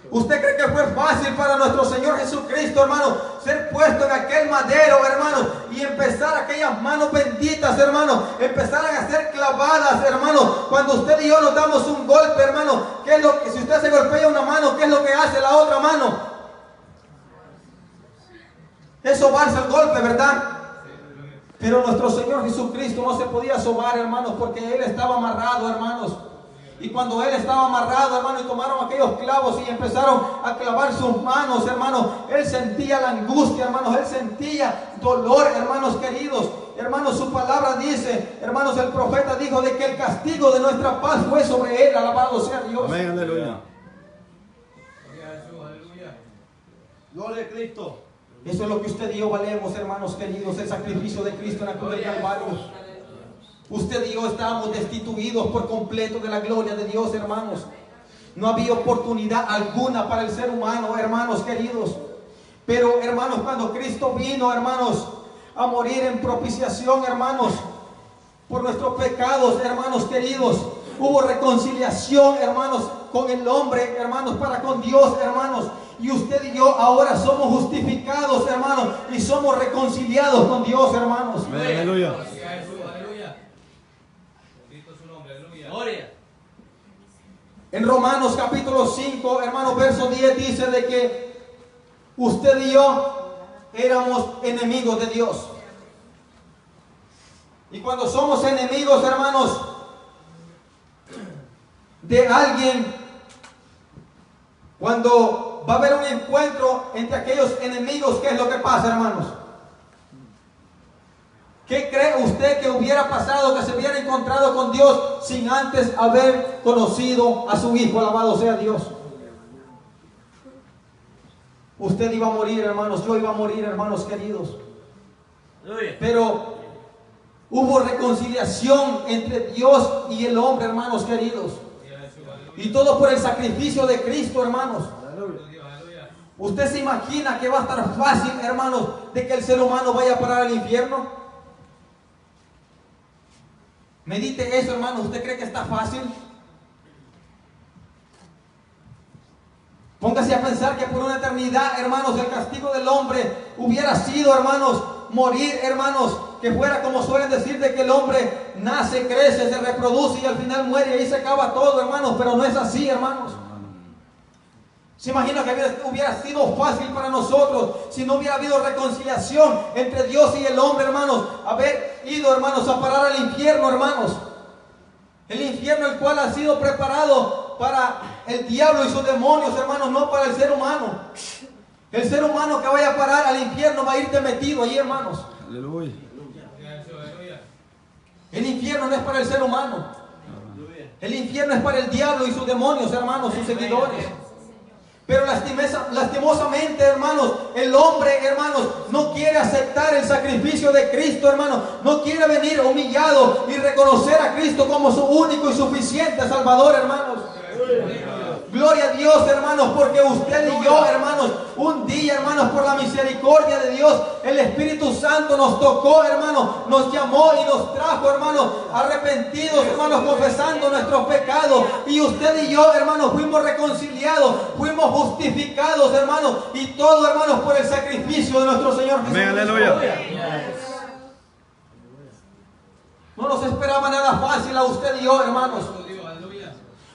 ¿Usted cree que fue fácil para nuestro Señor Jesucristo, hermanos, ser puesto en aquel madero, hermanos, y empezar aquellas manos benditas, hermanos, empezaran a ser clavadas, hermanos? Cuando usted y yo nos damos un golpe, hermanos, ¿qué es lo que, si usted se golpea una mano, qué es lo que hace la otra mano? Es sobarse el golpe, ¿verdad? Pero nuestro Señor Jesucristo no se podía sobar, hermanos, porque Él estaba amarrado, hermanos. Y cuando Él estaba amarrado, hermano, y tomaron aquellos clavos y empezaron a clavar sus manos, hermanos, Él sentía la angustia, hermanos, Él sentía dolor, hermanos queridos. Hermanos, su palabra dice, hermanos, el profeta dijo de que el castigo de nuestra paz fue sobre Él. Alabado sea Dios.
Amén, aleluya.
Gloria a Cristo.
Eso es lo que usted y yo valemos, hermanos queridos, el sacrificio de Cristo en la cruz del Calvario. Usted y yo estábamos destituidos por completo de la gloria de Dios, hermanos. No había oportunidad alguna para el ser humano, hermanos queridos. Pero, hermanos, cuando Cristo vino, hermanos, a morir en propiciación, hermanos, por nuestros pecados, hermanos queridos, hubo reconciliación, hermanos, con el hombre, hermanos, para con Dios, hermanos. Y usted y yo ahora somos justificados, hermanos, y somos reconciliados con Dios, hermanos.
Aleluya.
En Romanos capítulo 5, hermanos, verso 10 dice de que usted y yo éramos enemigos de Dios. Y cuando somos enemigos, hermanos, de alguien, cuando va a haber un encuentro entre aquellos enemigos, ¿qué es lo que pasa, hermanos? ¿Qué cree usted que hubiera pasado, que se hubiera encontrado con Dios sin antes haber conocido a su Hijo? Alabado sea Dios. Usted iba a morir, hermanos, yo iba a morir, hermanos queridos. Pero hubo reconciliación entre Dios y el hombre, hermanos queridos. Y todo por el sacrificio de Cristo, hermanos. ¿Usted se imagina que va a estar fácil, hermanos, de que el ser humano vaya a parar al infierno? Medite eso, hermanos. ¿Usted cree que está fácil? Póngase a pensar que por una eternidad, hermanos, el castigo del hombre hubiera sido, hermanos, morir, hermanos, que fuera como suelen decir, de que el hombre nace, crece, se reproduce y al final muere y ahí se acaba todo, hermanos. Pero no es así, hermanos. ¿Se imagina que hubiera sido fácil para nosotros si no hubiera habido reconciliación entre Dios y el hombre, hermanos? Haber ido, hermanos, a parar al infierno, hermanos. El infierno, el cual ha sido preparado para el diablo y sus demonios, hermanos, no para el ser humano. El ser humano que vaya a parar al infierno va a irte metido allí, hermanos.
Aleluya.
El infierno no es para el ser humano. El infierno es para el diablo y sus demonios, hermanos, sus seguidores. Pero lastimosamente, hermanos, el hombre, hermanos, no quiere aceptar el sacrificio de Cristo, hermanos. No quiere venir humillado y reconocer a Cristo como su único y suficiente Salvador, hermanos. Gloria a Dios, hermanos, porque usted y yo, hermanos, un día, hermanos, por la misericordia de Dios, el Espíritu Santo nos tocó, hermanos, nos llamó y nos trajo, hermanos, arrepentidos, hermanos, confesando nuestros pecados. Y usted y yo, hermanos, fuimos reconciliados, fuimos justificados, hermanos, y todo, hermanos, por el sacrificio de nuestro Señor Jesús.
Amén, aleluya.
No nos esperaba nada fácil a usted y yo, hermanos.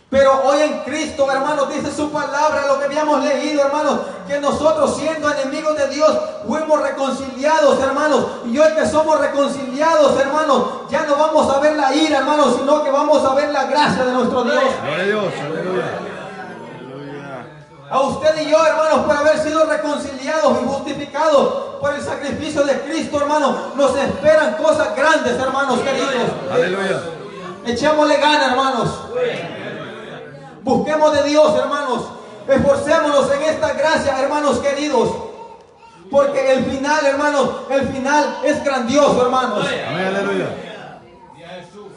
Pero hoy en Cristo, hermanos, dice su palabra, lo que habíamos leído, hermanos, que nosotros siendo enemigos de Dios, fuimos reconciliados, hermanos. Y hoy que somos reconciliados, hermanos, ya no vamos a ver la ira, hermanos, sino que vamos a ver la gracia de nuestro Dios.
Gloria a Dios, aleluya.
A usted y yo, hermanos, por haber sido reconciliados y justificados por el sacrificio de Cristo, hermanos, nos esperan cosas grandes, hermanos queridos.
Aleluya.
Echémosle ganas, hermanos. Busquemos de Dios, hermanos. Esforcémonos en esta gracia, hermanos queridos. Porque el final, hermanos, el final es grandioso, hermanos.
Amén, aleluya.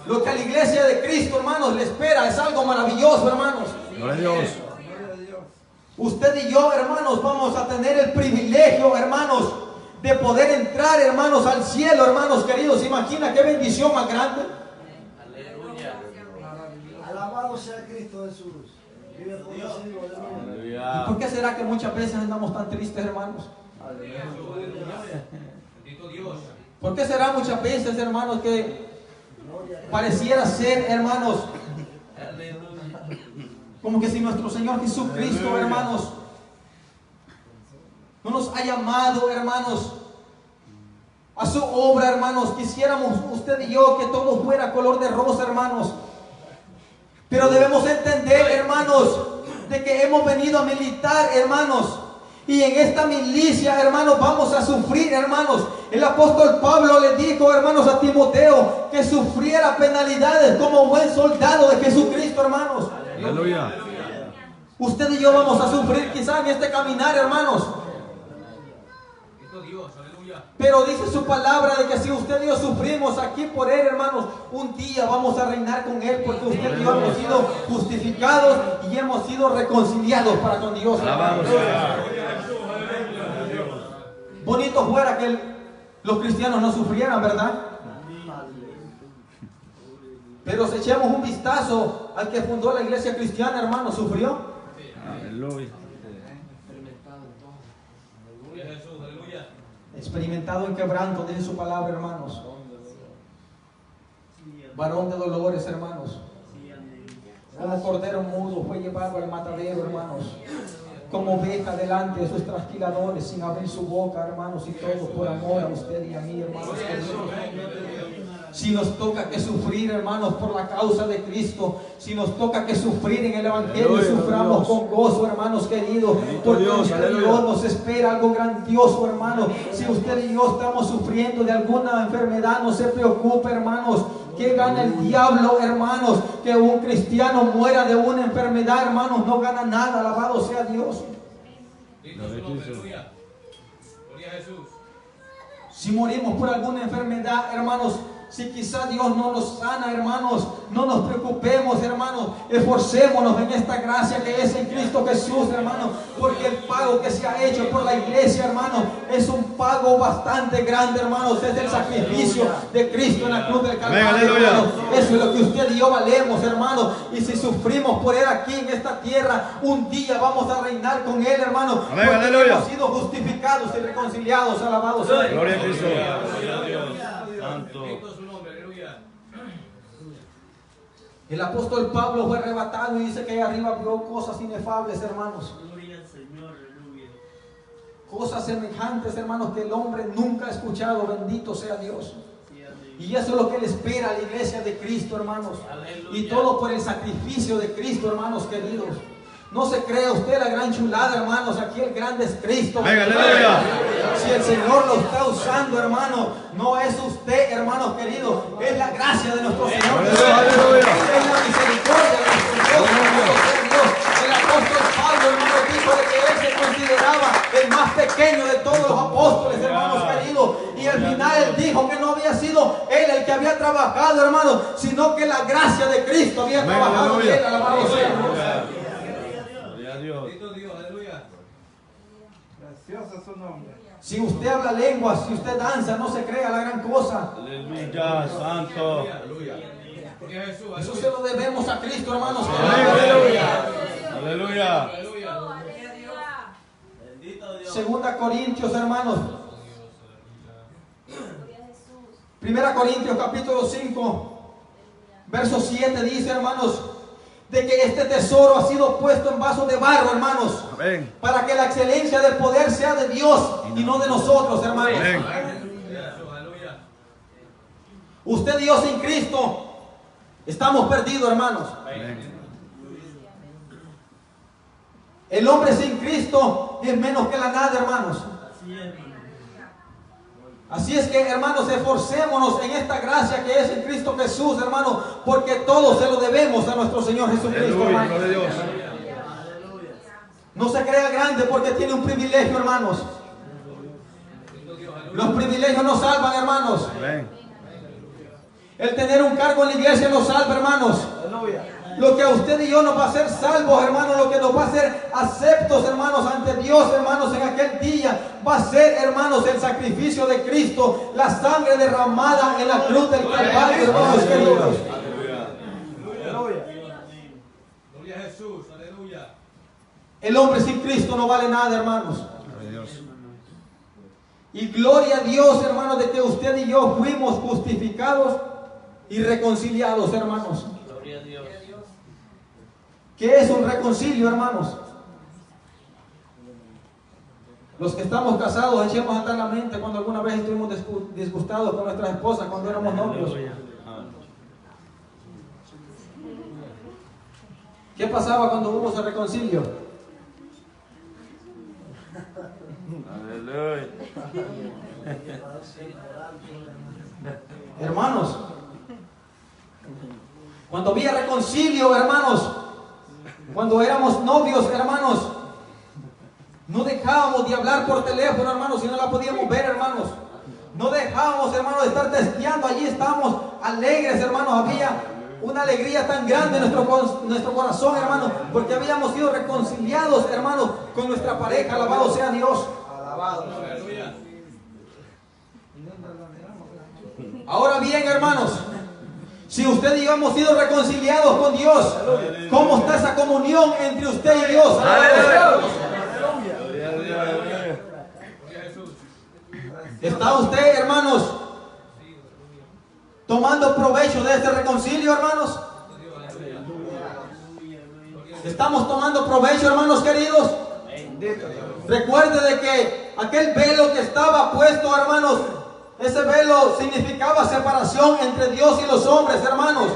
Lo que a la iglesia de Cristo, hermanos, le espera es algo maravilloso, hermanos.
Gloria a Dios.
Usted y yo, hermanos, vamos a tener el privilegio, hermanos, de poder entrar, hermanos, al cielo, hermanos queridos. ¿Imagina qué bendición más grande?
Alabado sea Cristo Jesús. Vive por Dios.
¿Y por qué será que muchas veces andamos tan tristes, hermanos? ¿Por qué será muchas veces, hermanos, que pareciera ser, hermanos, como que si nuestro Señor Jesucristo, hermanos, no nos ha llamado, hermanos, a su obra, hermanos? Quisiéramos usted y yo que todo fuera color de rosa, hermanos. Pero debemos entender, hermanos, de que hemos venido a militar, hermanos. Y en esta milicia, hermanos, vamos a sufrir, hermanos. El apóstol Pablo le dijo, hermanos, a Timoteo que sufriera penalidades como buen soldado de Jesucristo, hermanos.
Aleluya.
Usted y yo vamos a sufrir quizá en este caminar, hermanos.
Dios, aleluya.
Pero dice su palabra de que si usted y yo sufrimos aquí por Él, hermanos, un día vamos a reinar con Él, porque usted y yo hemos sido justificados y hemos sido reconciliados para con Dios, hermanos. Bonito fuera que los cristianos no sufrieran, ¿verdad? Pero si echamos un vistazo al que fundó la iglesia cristiana, hermano, ¿sufrió?
Aleluya.
Experimentado en quebranto, dice su palabra, hermanos. Varón de dolores, hermanos. Como cordero mudo fue llevado al matadero, hermanos. Como oveja delante de sus trasquiladores, sin abrir su boca, hermanos, y todo por amor a usted y a mí, hermanos. Si nos toca que sufrir, hermanos, por la causa de Cristo, si nos toca que sufrir en el Evangelio, suframos con gozo, hermanos queridos, porque Dios nos espera algo grandioso, hermanos. Si usted y yo estamos sufriendo de alguna enfermedad, no se preocupe, hermanos. Que gana el diablo, hermanos? Que un cristiano muera de una enfermedad, hermanos, no gana nada. Alabado sea Dios.
Aleluya. Gloria a Jesús.
Si morimos por alguna enfermedad, hermanos, si quizá Dios no nos sana, hermanos, no nos preocupemos, hermanos, esforcémonos en esta gracia que es en Cristo Jesús, hermanos, porque el pago que se ha hecho por la iglesia, hermanos, es un pago bastante grande, hermanos. Es el sacrificio de Cristo en la cruz del Calvario, hermanos. Eso es lo que usted y yo valemos, hermanos. Y si sufrimos por Él aquí en esta tierra, un día vamos a reinar con Él, hermanos, porque hemos sido justificados y reconciliados. Alabados sea Dios.
Gloria a Cristo. Santo.
El apóstol Pablo fue arrebatado y dice que ahí arriba vio cosas inefables, hermanos. Cosas semejantes, hermanos, que el hombre nunca ha escuchado. Bendito sea Dios. Y eso es lo que le espera a la iglesia de Cristo, hermanos. Y todo por el sacrificio de Cristo, hermanos queridos. No se crea usted la gran chulada, hermanos. Aquí el grande es Cristo. Si el Señor lo está usando, hermano, no es usted, hermanos queridos. Es la gracia de nuestro Señor. Es la misericordia de nuestro Dios. El apóstol Pablo, hermano, dijo de que él se consideraba el más pequeño de todos los apóstoles, hermanos queridos. Y al final él dijo que no había sido él el que había trabajado, hermanos, sino que la gracia de Cristo había trabajado en él. Alabado sea Dios.
Aleluya.
Precioso su nombre.
Si usted habla lenguas, si usted danza, no se crea la gran cosa.
Aleluya, santo.
Eso se lo debemos a Cristo, hermanos.
Aleluya.
Segunda Corintios, hermanos. Primera Corintios capítulo 5, verso 7 dice, hermanos, de que este tesoro ha sido puesto en vasos de barro, hermanos.
Amén.
Para que la excelencia del poder sea de Dios y no de nosotros, hermanos.
Amén.
Usted y yo sin Cristo estamos perdidos, hermanos.
Amén.
El hombre sin Cristo es menos que la nada, hermanos. Así es que, hermanos, esforcémonos en esta gracia que es en Cristo Jesús, hermanos, porque todo se lo debemos a nuestro Señor Jesucristo, hermanos. No se crea grande porque tiene un privilegio, hermanos. Los privilegios nos salvan, hermanos.
Amén.
El tener un cargo en la iglesia nos salva, hermanos. Lo que a usted y yo nos va a hacer salvos, hermanos, lo que nos va a hacer aceptos, hermanos, ante Dios, hermanos, en aquel día, va a ser, hermanos, el sacrificio de Cristo, la sangre derramada en la cruz del Calvario, hermanos queridos.
Gloria a Jesús, aleluya.
El hombre sin Cristo no vale nada, hermanos. Y gloria a Dios, hermanos, de que usted y yo fuimos justificados y reconciliados, hermanos.
Gloria a Dios.
¿Qué es un reconcilio, hermanos? Los que estamos casados, echemos atrás la mente cuando alguna vez estuvimos disgustados con nuestras esposas cuando éramos novios. ¿Qué pasaba cuando hubo ese reconcilio?
Aleluya.
Hermanos, cuando había reconcilio, hermanos, cuando éramos novios, hermanos, No dejábamos de hablar por teléfono, hermanos, si no la podíamos ver, hermanos. No dejábamos, hermanos, de estar testeando. Allí estábamos alegres, hermanos. Había una alegría tan grande en nuestro corazón, hermanos, porque habíamos sido reconciliados, hermanos, con nuestra pareja. Alabado sea Dios. Ahora bien, hermanos, si usted y yo hemos sido reconciliados con Dios, ¿cómo está esa comunión entre usted y Dios? ¿Está usted, hermanos, tomando provecho de este reconcilio, hermanos? ¿Estamos tomando provecho, hermanos queridos? Recuerde de que aquel velo que estaba puesto, hermanos, ese velo significaba separación entre Dios y los hombres, hermanos.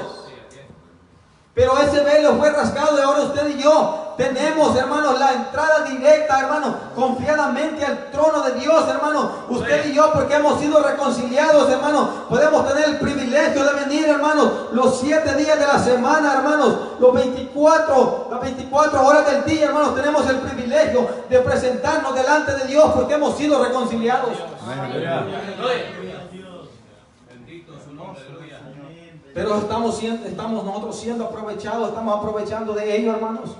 Pero ese velo fue rasgado y ahora usted y yo tenemos, hermanos, la entrada directa, hermanos, confiadamente al trono de Dios, hermanos. Usted y yo, porque hemos sido reconciliados, hermanos, podemos tener el privilegio de venir, hermanos, los 7 días de la semana, hermanos, las 24 horas del día, hermanos, tenemos el privilegio de presentarnos delante de Dios porque hemos sido reconciliados. Pero estamos nosotros siendo aprovechados, estamos aprovechando de ello, hermanos.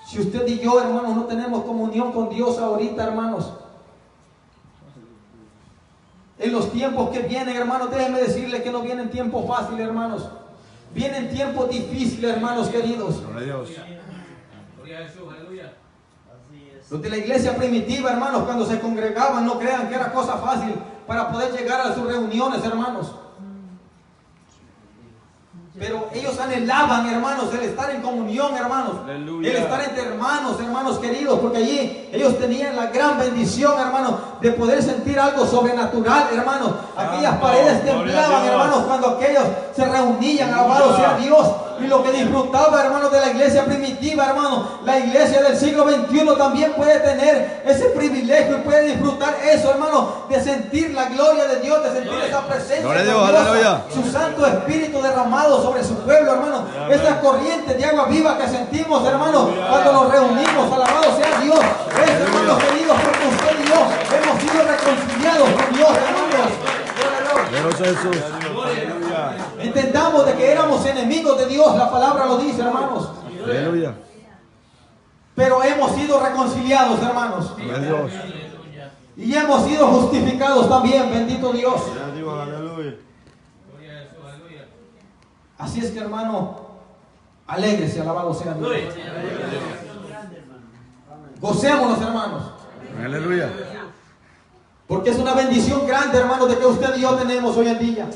Si usted y yo, hermanos, no tenemos comunión con Dios ahorita, hermanos, en los tiempos que vienen, hermanos, déjenme decirle que no vienen tiempos fáciles, hermanos. Vienen tiempos difíciles, hermanos queridos.
Gloria a Jesús, aleluya.
Los de la iglesia primitiva, hermanos, cuando se congregaban, no crean que era cosa fácil para poder llegar a sus reuniones, hermanos. Pero ellos anhelaban, hermanos, el estar en comunión, hermanos. Aleluya. El estar entre hermanos queridos, porque allí ellos tenían la gran bendición, hermanos, de poder sentir algo sobrenatural, hermanos. Aquellas paredes temblaban, hermanos, cuando aquellos se reunían, alabado sea Dios. Y lo que disfrutaba, hermanos, de la iglesia primitiva, hermanos, la iglesia del siglo XXI también puede tener ese privilegio y puede disfrutar eso, hermanos, de sentir la gloria de Dios, de sentir esa presencia de Dios, su Santo Espíritu derramado sobre su pueblo, hermanos. Esas corrientes de agua viva que sentimos, hermanos, cuando nos reunimos, alabado sea Dios. Es, hermanos queridos, porque usted y yo hemos sido reconciliados con Dios, hermanos. Entendamos de que éramos enemigos de Dios, la palabra lo dice, hermanos.
Aleluya.
Pero hemos sido reconciliados, hermanos. Y hemos sido justificados también, bendito Dios. Así es que, hermano, alégrese, alabado sea Dios. Gocémonos, hermanos.
Aleluya.
Porque es una bendición grande, hermanos, de que usted y yo tenemos hoy en día.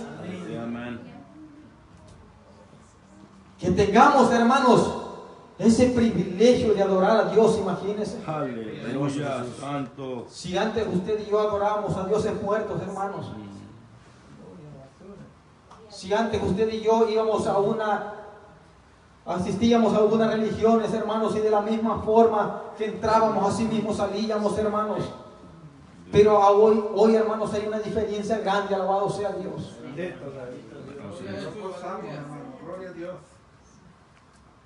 Que tengamos, hermanos, ese privilegio de adorar a Dios, imagínense.
Aleluya, santo.
Si antes usted y yo adorábamos a Dios en muertos, hermanos. Si antes usted y yo asistíamos a algunas religiones, hermanos, y de la misma forma que entrábamos, así mismo salíamos, hermanos. Pero hoy, hermanos, hay una diferencia grande, alabado sea Dios.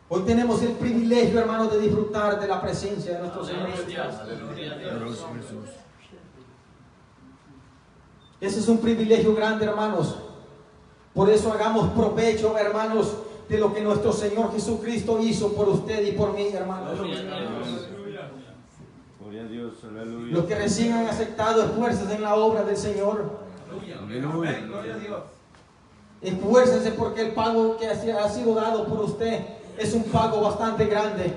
Hoy tenemos el privilegio, hermanos, de disfrutar de la presencia de nuestro Señor Jesús. Ese es un privilegio grande, hermanos. Por eso hagamos provecho, hermanos, de lo que nuestro Señor Jesucristo hizo por usted y por mí, hermanos.
Gloria a Dios, aleluya.
Los que recién han aceptado, esfuércense en la obra del Señor.
Aleluya.
Esfuércense porque el pago que ha sido dado por usted es un pago bastante grande.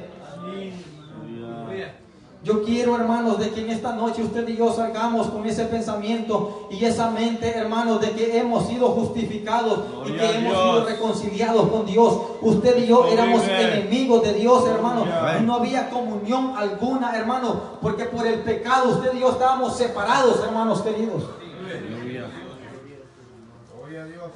Yo quiero, hermanos, de que en esta noche usted y yo salgamos con ese pensamiento y esa mente, hermanos, de que hemos sido justificados y que hemos sido reconciliados con Dios. Usted y yo éramos enemigos de Dios, hermanos, y no había comunión alguna, hermanos, porque por el pecado usted y yo estábamos separados, hermanos queridos.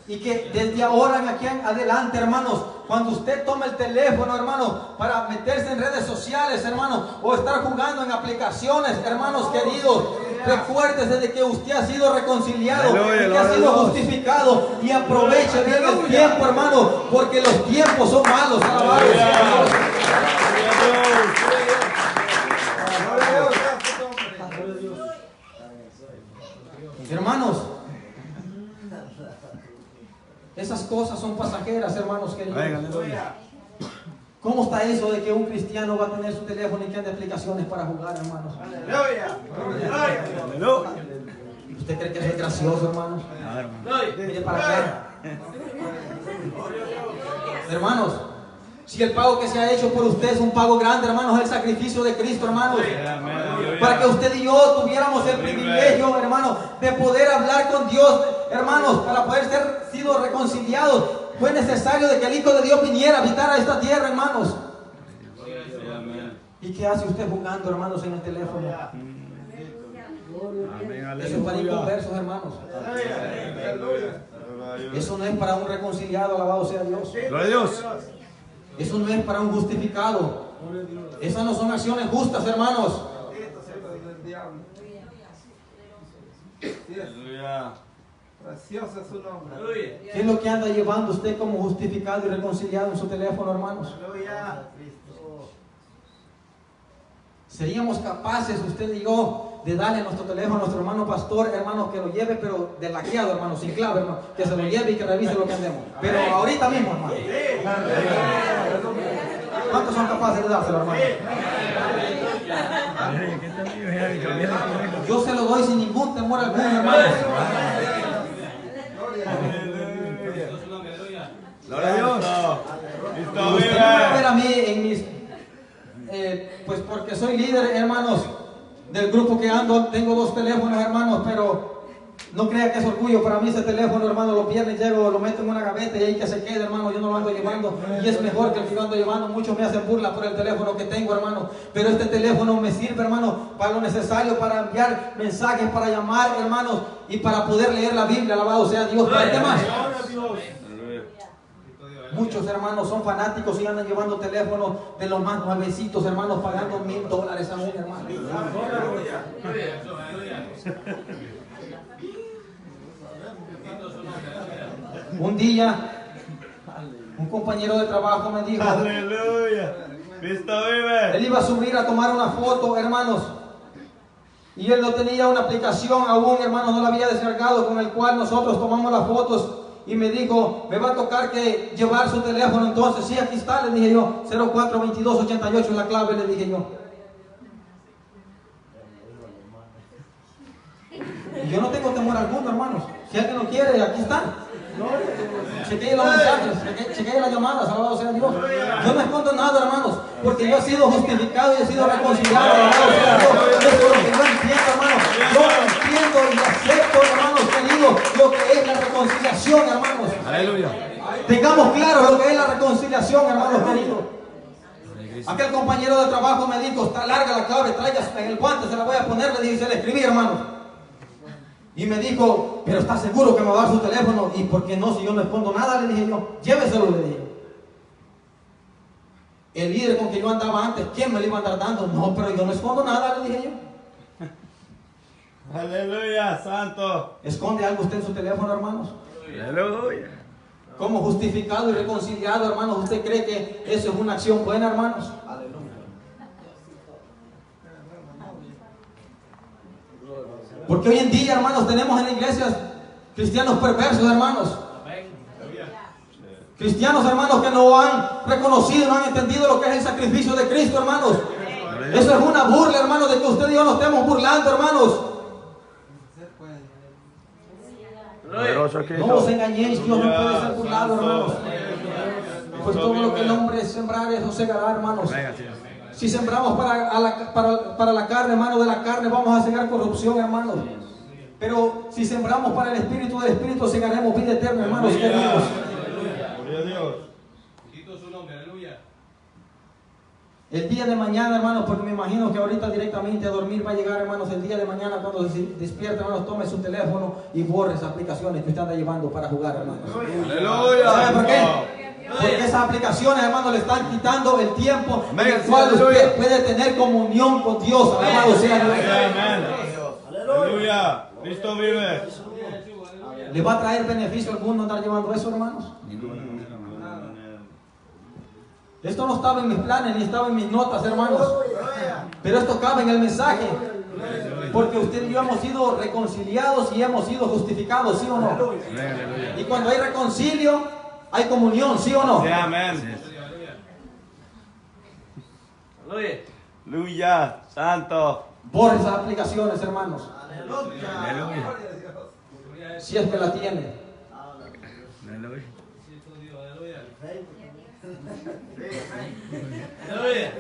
Y que desde ahora en aquí en adelante, hermanos, cuando usted tome el teléfono, hermanos, para meterse en redes sociales, hermanos, o estar jugando en aplicaciones, hermanos queridos, recuérdese de que usted ha sido reconciliado, que ha sido justificado, y aproveche bien el tiempo, hermanos, porque los tiempos son malos. Alabado sea Dios. Hermanos, esas cosas son pasajeras, hermanos queridos.
Aleluya.
¿Cómo está eso de que un cristiano va a tener su teléfono y que ande aplicaciones para jugar, hermanos?
Aleluya.
¿Usted cree que eso es gracioso, hermanos?
No, hermano.
Mire para acá. Hermanos, si el pago que se ha hecho por usted es un pago grande, hermanos, el sacrificio de Cristo, hermanos, para que usted y yo tuviéramos el privilegio, hermanos, de poder hablar con Dios, hermanos, para poder ser sido reconciliados, fue necesario de que el Hijo de Dios viniera a habitar a esta tierra, hermanos. ¿Y qué hace usted jugando, hermanos, en el teléfono? Eso es para inconversos, hermanos. Eso no es para un reconciliado, alabado sea Dios.
Gloria a Dios.
Eso no es para un justificado. Esas no son acciones justas, hermanos.
Aleluya.
Precioso es su nombre.
¿Qué es lo que anda llevando usted como justificado y reconciliado en su teléfono, hermanos? Seríamos capaces, usted y yo, de darle nuestro teléfono a nuestro hermano pastor, hermanos, que lo lleve, pero de laqueado, hermano, sin clave, hermano, que se lo lleve y que revise lo que andemos. Pero ahorita mismo, hermano. ¿Cuántos son capaces de dárselo, hermano? Yo se lo doy sin ningún temor alguno, hermano.
Gloria a Dios. Cristo
Usted me va a ver
vive.
a mí en mis, pues porque soy líder, hermanos, del grupo que ando, tengo 2 teléfonos, hermanos, pero no crea que es orgullo para mí ese teléfono, hermano. Los viernes llego, lo meto en una gaveta y ahí que se quede, hermano. Yo no lo ando llevando y es mejor que el que yo ando llevando. Muchos me hacen burla por el teléfono que tengo, hermano, pero este teléfono me sirve, hermano, para lo necesario, para enviar mensajes, para llamar, hermanos, y para poder leer la Biblia, alabado sea Dios. ¿Para qué más? Muchos hermanos son fanáticos y andan llevando teléfonos de los más nuevecitos, hermanos, pagando $1000 aún, hermano. Un día, un compañero de trabajo me dijo,
Aleluya. Cristo vive.
él iba a subir a tomar una foto, hermanos, y él no tenía una aplicación aún, hermanos, no la había descargado, con el cual nosotros tomamos las fotos. Y me dijo, me va a tocar que llevar su teléfono. Entonces, sí, aquí está, le dije yo, 042288 es la clave, le dije yo. Y yo no tengo temor alguno, hermanos. Si alguien lo quiere, aquí está. Chequee los mensajes, chequee las llamadas, alabado sea Dios. Yo no escondo nada, hermanos, porque yo he sido justificado y he sido reconciliado, alabado sea Dios. Eso es lo que yo entiendo, hermanos. Yo entiendo y acepto, hermanos queridos, lo que es la reconciliación, hermanos.
Aleluya.
Tengamos claro lo que es la reconciliación, hermanos queridos. Aquel compañero de trabajo me dijo, está larga la clave, traiga en el guante, se la voy a poner, le dije, se la escribí, hermanos. Y me dijo, pero ¿está seguro que me va a dar su teléfono? ¿Y por qué no? Si yo no escondo nada, le dije yo. Lléveselo, le dije. El líder con que yo andaba antes, ¿quién me lo iba a andar dando? No, pero yo no escondo nada, le dije yo.
Aleluya, santo.
¿Esconde algo usted en su teléfono, hermanos?
Aleluya.
Como justificado y reconciliado, hermanos, ¿usted cree que eso es una acción buena, hermanos? Porque hoy en día, hermanos, tenemos en iglesias cristianos perversos, hermanos. Cristianos, hermanos, que no han reconocido, no han entendido lo que es el sacrificio de Cristo, hermanos. Eso es una burla, hermanos, de que usted y yo nos estemos burlando, hermanos. No os engañéis, Dios no puede ser burlado, hermanos. Pues todo lo que el hombre sembrar, eso segará, hermanos. Si sembramos para la carne, hermano, de la carne vamos a segar corrupción, hermanos. Pero si sembramos para el Espíritu, del Espíritu segaremos vida eterna, hermanos queridos.
Gloria a Dios.
Bendito su nombre, aleluya.
El día de mañana, hermanos, porque me imagino que ahorita directamente a dormir va a llegar, hermanos, el día de mañana cuando se despierte, hermanos, tome su teléfono y borre esas aplicaciones que usted anda llevando para jugar, hermanos.
Aleluya.
¿Sabe por qué? Porque esas aplicaciones, hermanos, le están quitando el tiempo en el cual usted puede tener comunión con Dios, alabado sea Dios.
Amén. Aleluya. Cristo vive.
¿Le va a traer beneficio al mundo andar llevando eso, hermanos? Esto no estaba en mis planes ni estaba en mis notas, hermanos. Pero esto cabe en el mensaje. Porque usted y yo hemos sido reconciliados y hemos sido justificados, ¿sí o no? Y cuando hay reconcilio, hay comunión, ¿sí o no?
Sí, amén. Aleluya, santo.
Borre esas aplicaciones, hermanos,
Aleluya.
si es que la tiene.
Aleluya.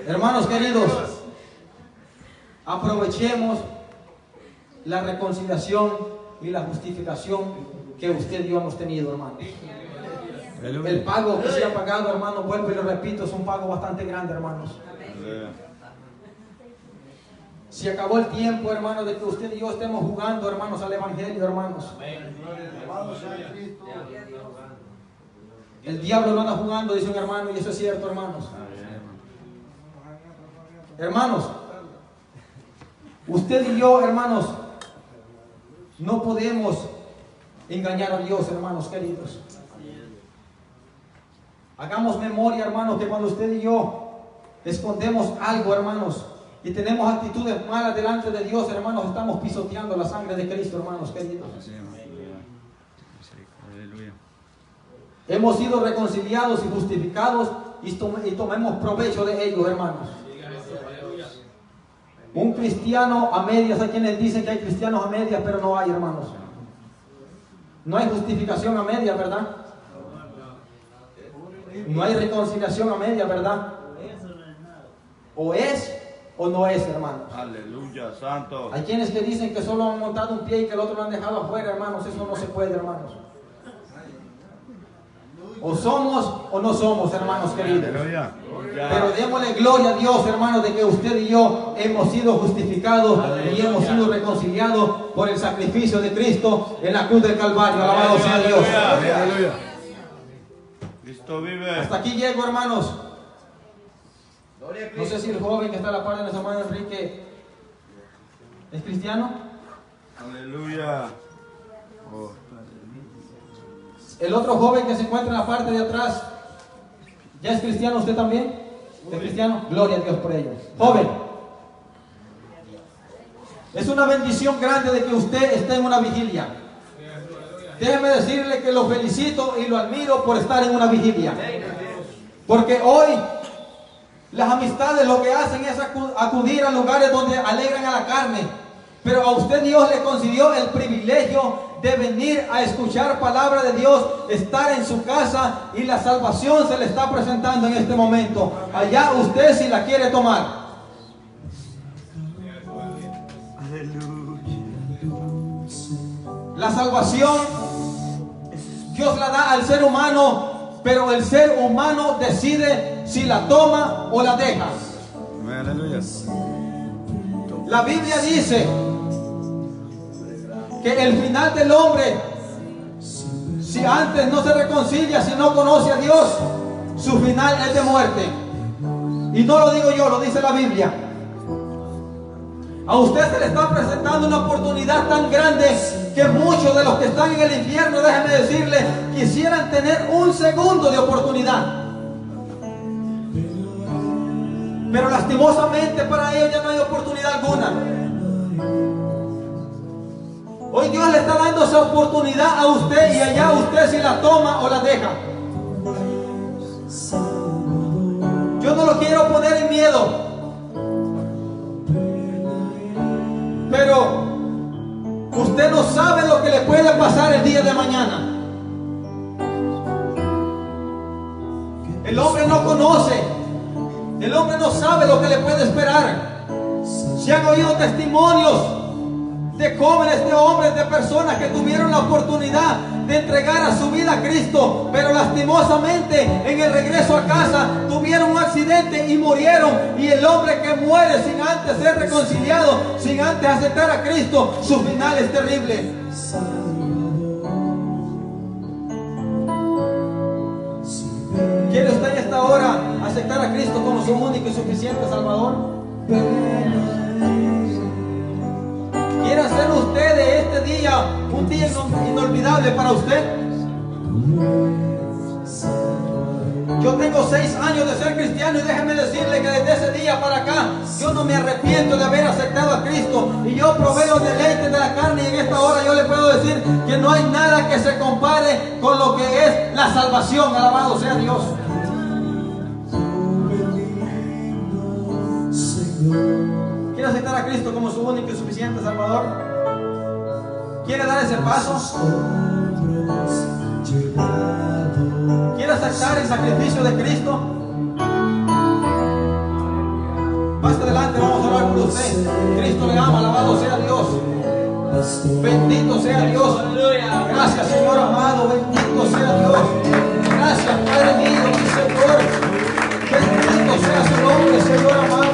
Hermanos queridos, aprovechemos la reconciliación y la justificación que usted y yo hemos tenido, hermanos. El pago que se ha pagado, hermanos, vuelvo y lo repito, es un pago bastante grande, hermanos. Se acabó el tiempo, hermanos, de que usted y yo estemos jugando, hermanos, al Evangelio, hermanos. El diablo no anda jugando, dice un hermano, y eso es cierto, hermanos. Hermanos, usted y yo, hermanos, no podemos engañar a Dios, hermanos queridos. Hagamos memoria, hermanos, que cuando usted y yo escondemos algo, hermanos, y tenemos actitudes malas delante de Dios, hermanos, estamos pisoteando la sangre de Cristo, hermanos queridos. Hemos sido reconciliados y justificados y tomemos provecho de ellos, hermanos. Un cristiano a medias, hay quienes dicen que hay cristianos a medias, pero no hay, hermanos. No hay justificación a medias, ¿verdad? No hay reconciliación a medias, ¿verdad? O es o no es, hermanos.
Aleluya, santo.
Hay quienes que dicen que solo han montado un pie y que el otro lo han dejado afuera, hermanos. Eso no se puede, hermanos. O somos o no somos, hermanos queridos. Pero démosle gloria a Dios, hermanos, de que usted y yo hemos sido justificados y hemos sido reconciliados por el sacrificio de Cristo en la cruz del Calvario. Alabado sea Dios.
Aleluya. Cristo vive.
Hasta aquí llego, hermanos. No sé si el joven que está a la par de nuestro hermano Enrique es cristiano.
Aleluya.
El otro joven que se encuentra en la parte de atrás, ¿ya es cristiano usted también? ¿Es cristiano? Gloria a Dios por ello. Joven, es una bendición grande de que usted esté en una vigilia. Déjeme decirle que lo felicito y lo admiro por estar en una vigilia. Porque hoy las amistades lo que hacen es acudir a lugares donde alegran a la carne. Pero a usted Dios le concedió el privilegio de venir a escuchar palabra de Dios, estar en su casa y la salvación se le está presentando en este momento. Allá usted si la quiere tomar. La salvación Dios la da al ser humano, pero el ser humano decide si la toma o la deja.
Aleluya.
La Biblia dice que el final del hombre, si antes no se reconcilia, si no conoce a Dios, su final es de muerte. Y no lo digo yo, lo dice la Biblia. A usted se le está presentando una oportunidad tan grande que muchos de los que están en el infierno, déjenme decirle, quisieran tener un segundo de oportunidad. Pero lastimosamente para ellos ya no hay oportunidad alguna. Hoy Dios le está dando esa oportunidad a usted y allá usted si la toma o la deja. Yo no lo quiero poner en miedo, pero usted no sabe lo que le puede pasar el día de mañana. El hombre no conoce, el hombre no sabe lo que le puede esperar. Se han oído testimonios de jóvenes, de hombres, de personas que tuvieron la oportunidad de entregar a su vida a Cristo, pero lastimosamente en el regreso a casa tuvieron un accidente y murieron. Y el hombre que muere sin antes ser reconciliado, sin antes aceptar a Cristo, su final es terrible. ¿Quiere usted en esta hora aceptar a Cristo como su único y suficiente Salvador? ¿Quiere hacer usted de este día un día inolvidable para usted? Yo tengo 6 años de ser cristiano y déjeme decirle que desde ese día para acá yo no me arrepiento de haber aceptado a Cristo. Y yo probé los deleites de la carne y en esta hora yo le puedo decir que no hay nada que se compare con lo que es la salvación. Alabado sea Dios. ¿Quiere aceptar a Cristo como su único y suficiente Salvador? ¿Quiere dar ese paso? ¿Quiere aceptar el sacrificio de Cristo? Más adelante vamos a orar por usted. Cristo le ama, alabado sea Dios. Bendito sea Dios. Gracias, Señor amado. Bendito sea Dios. Gracias, Padre mío, mi Señor. Bendito sea su nombre, Señor amado.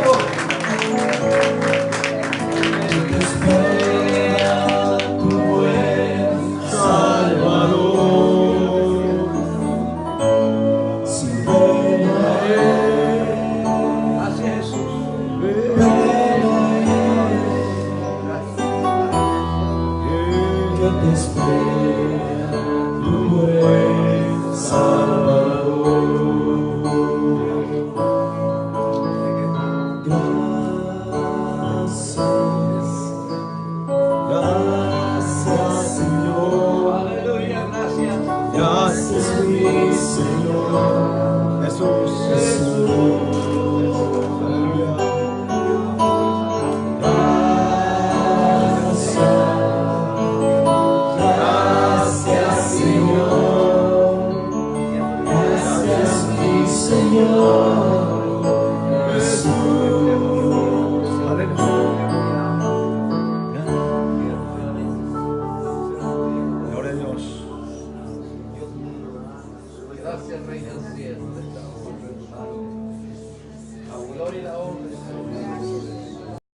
Gracias, Rey del Cielo. La gloria y la honra.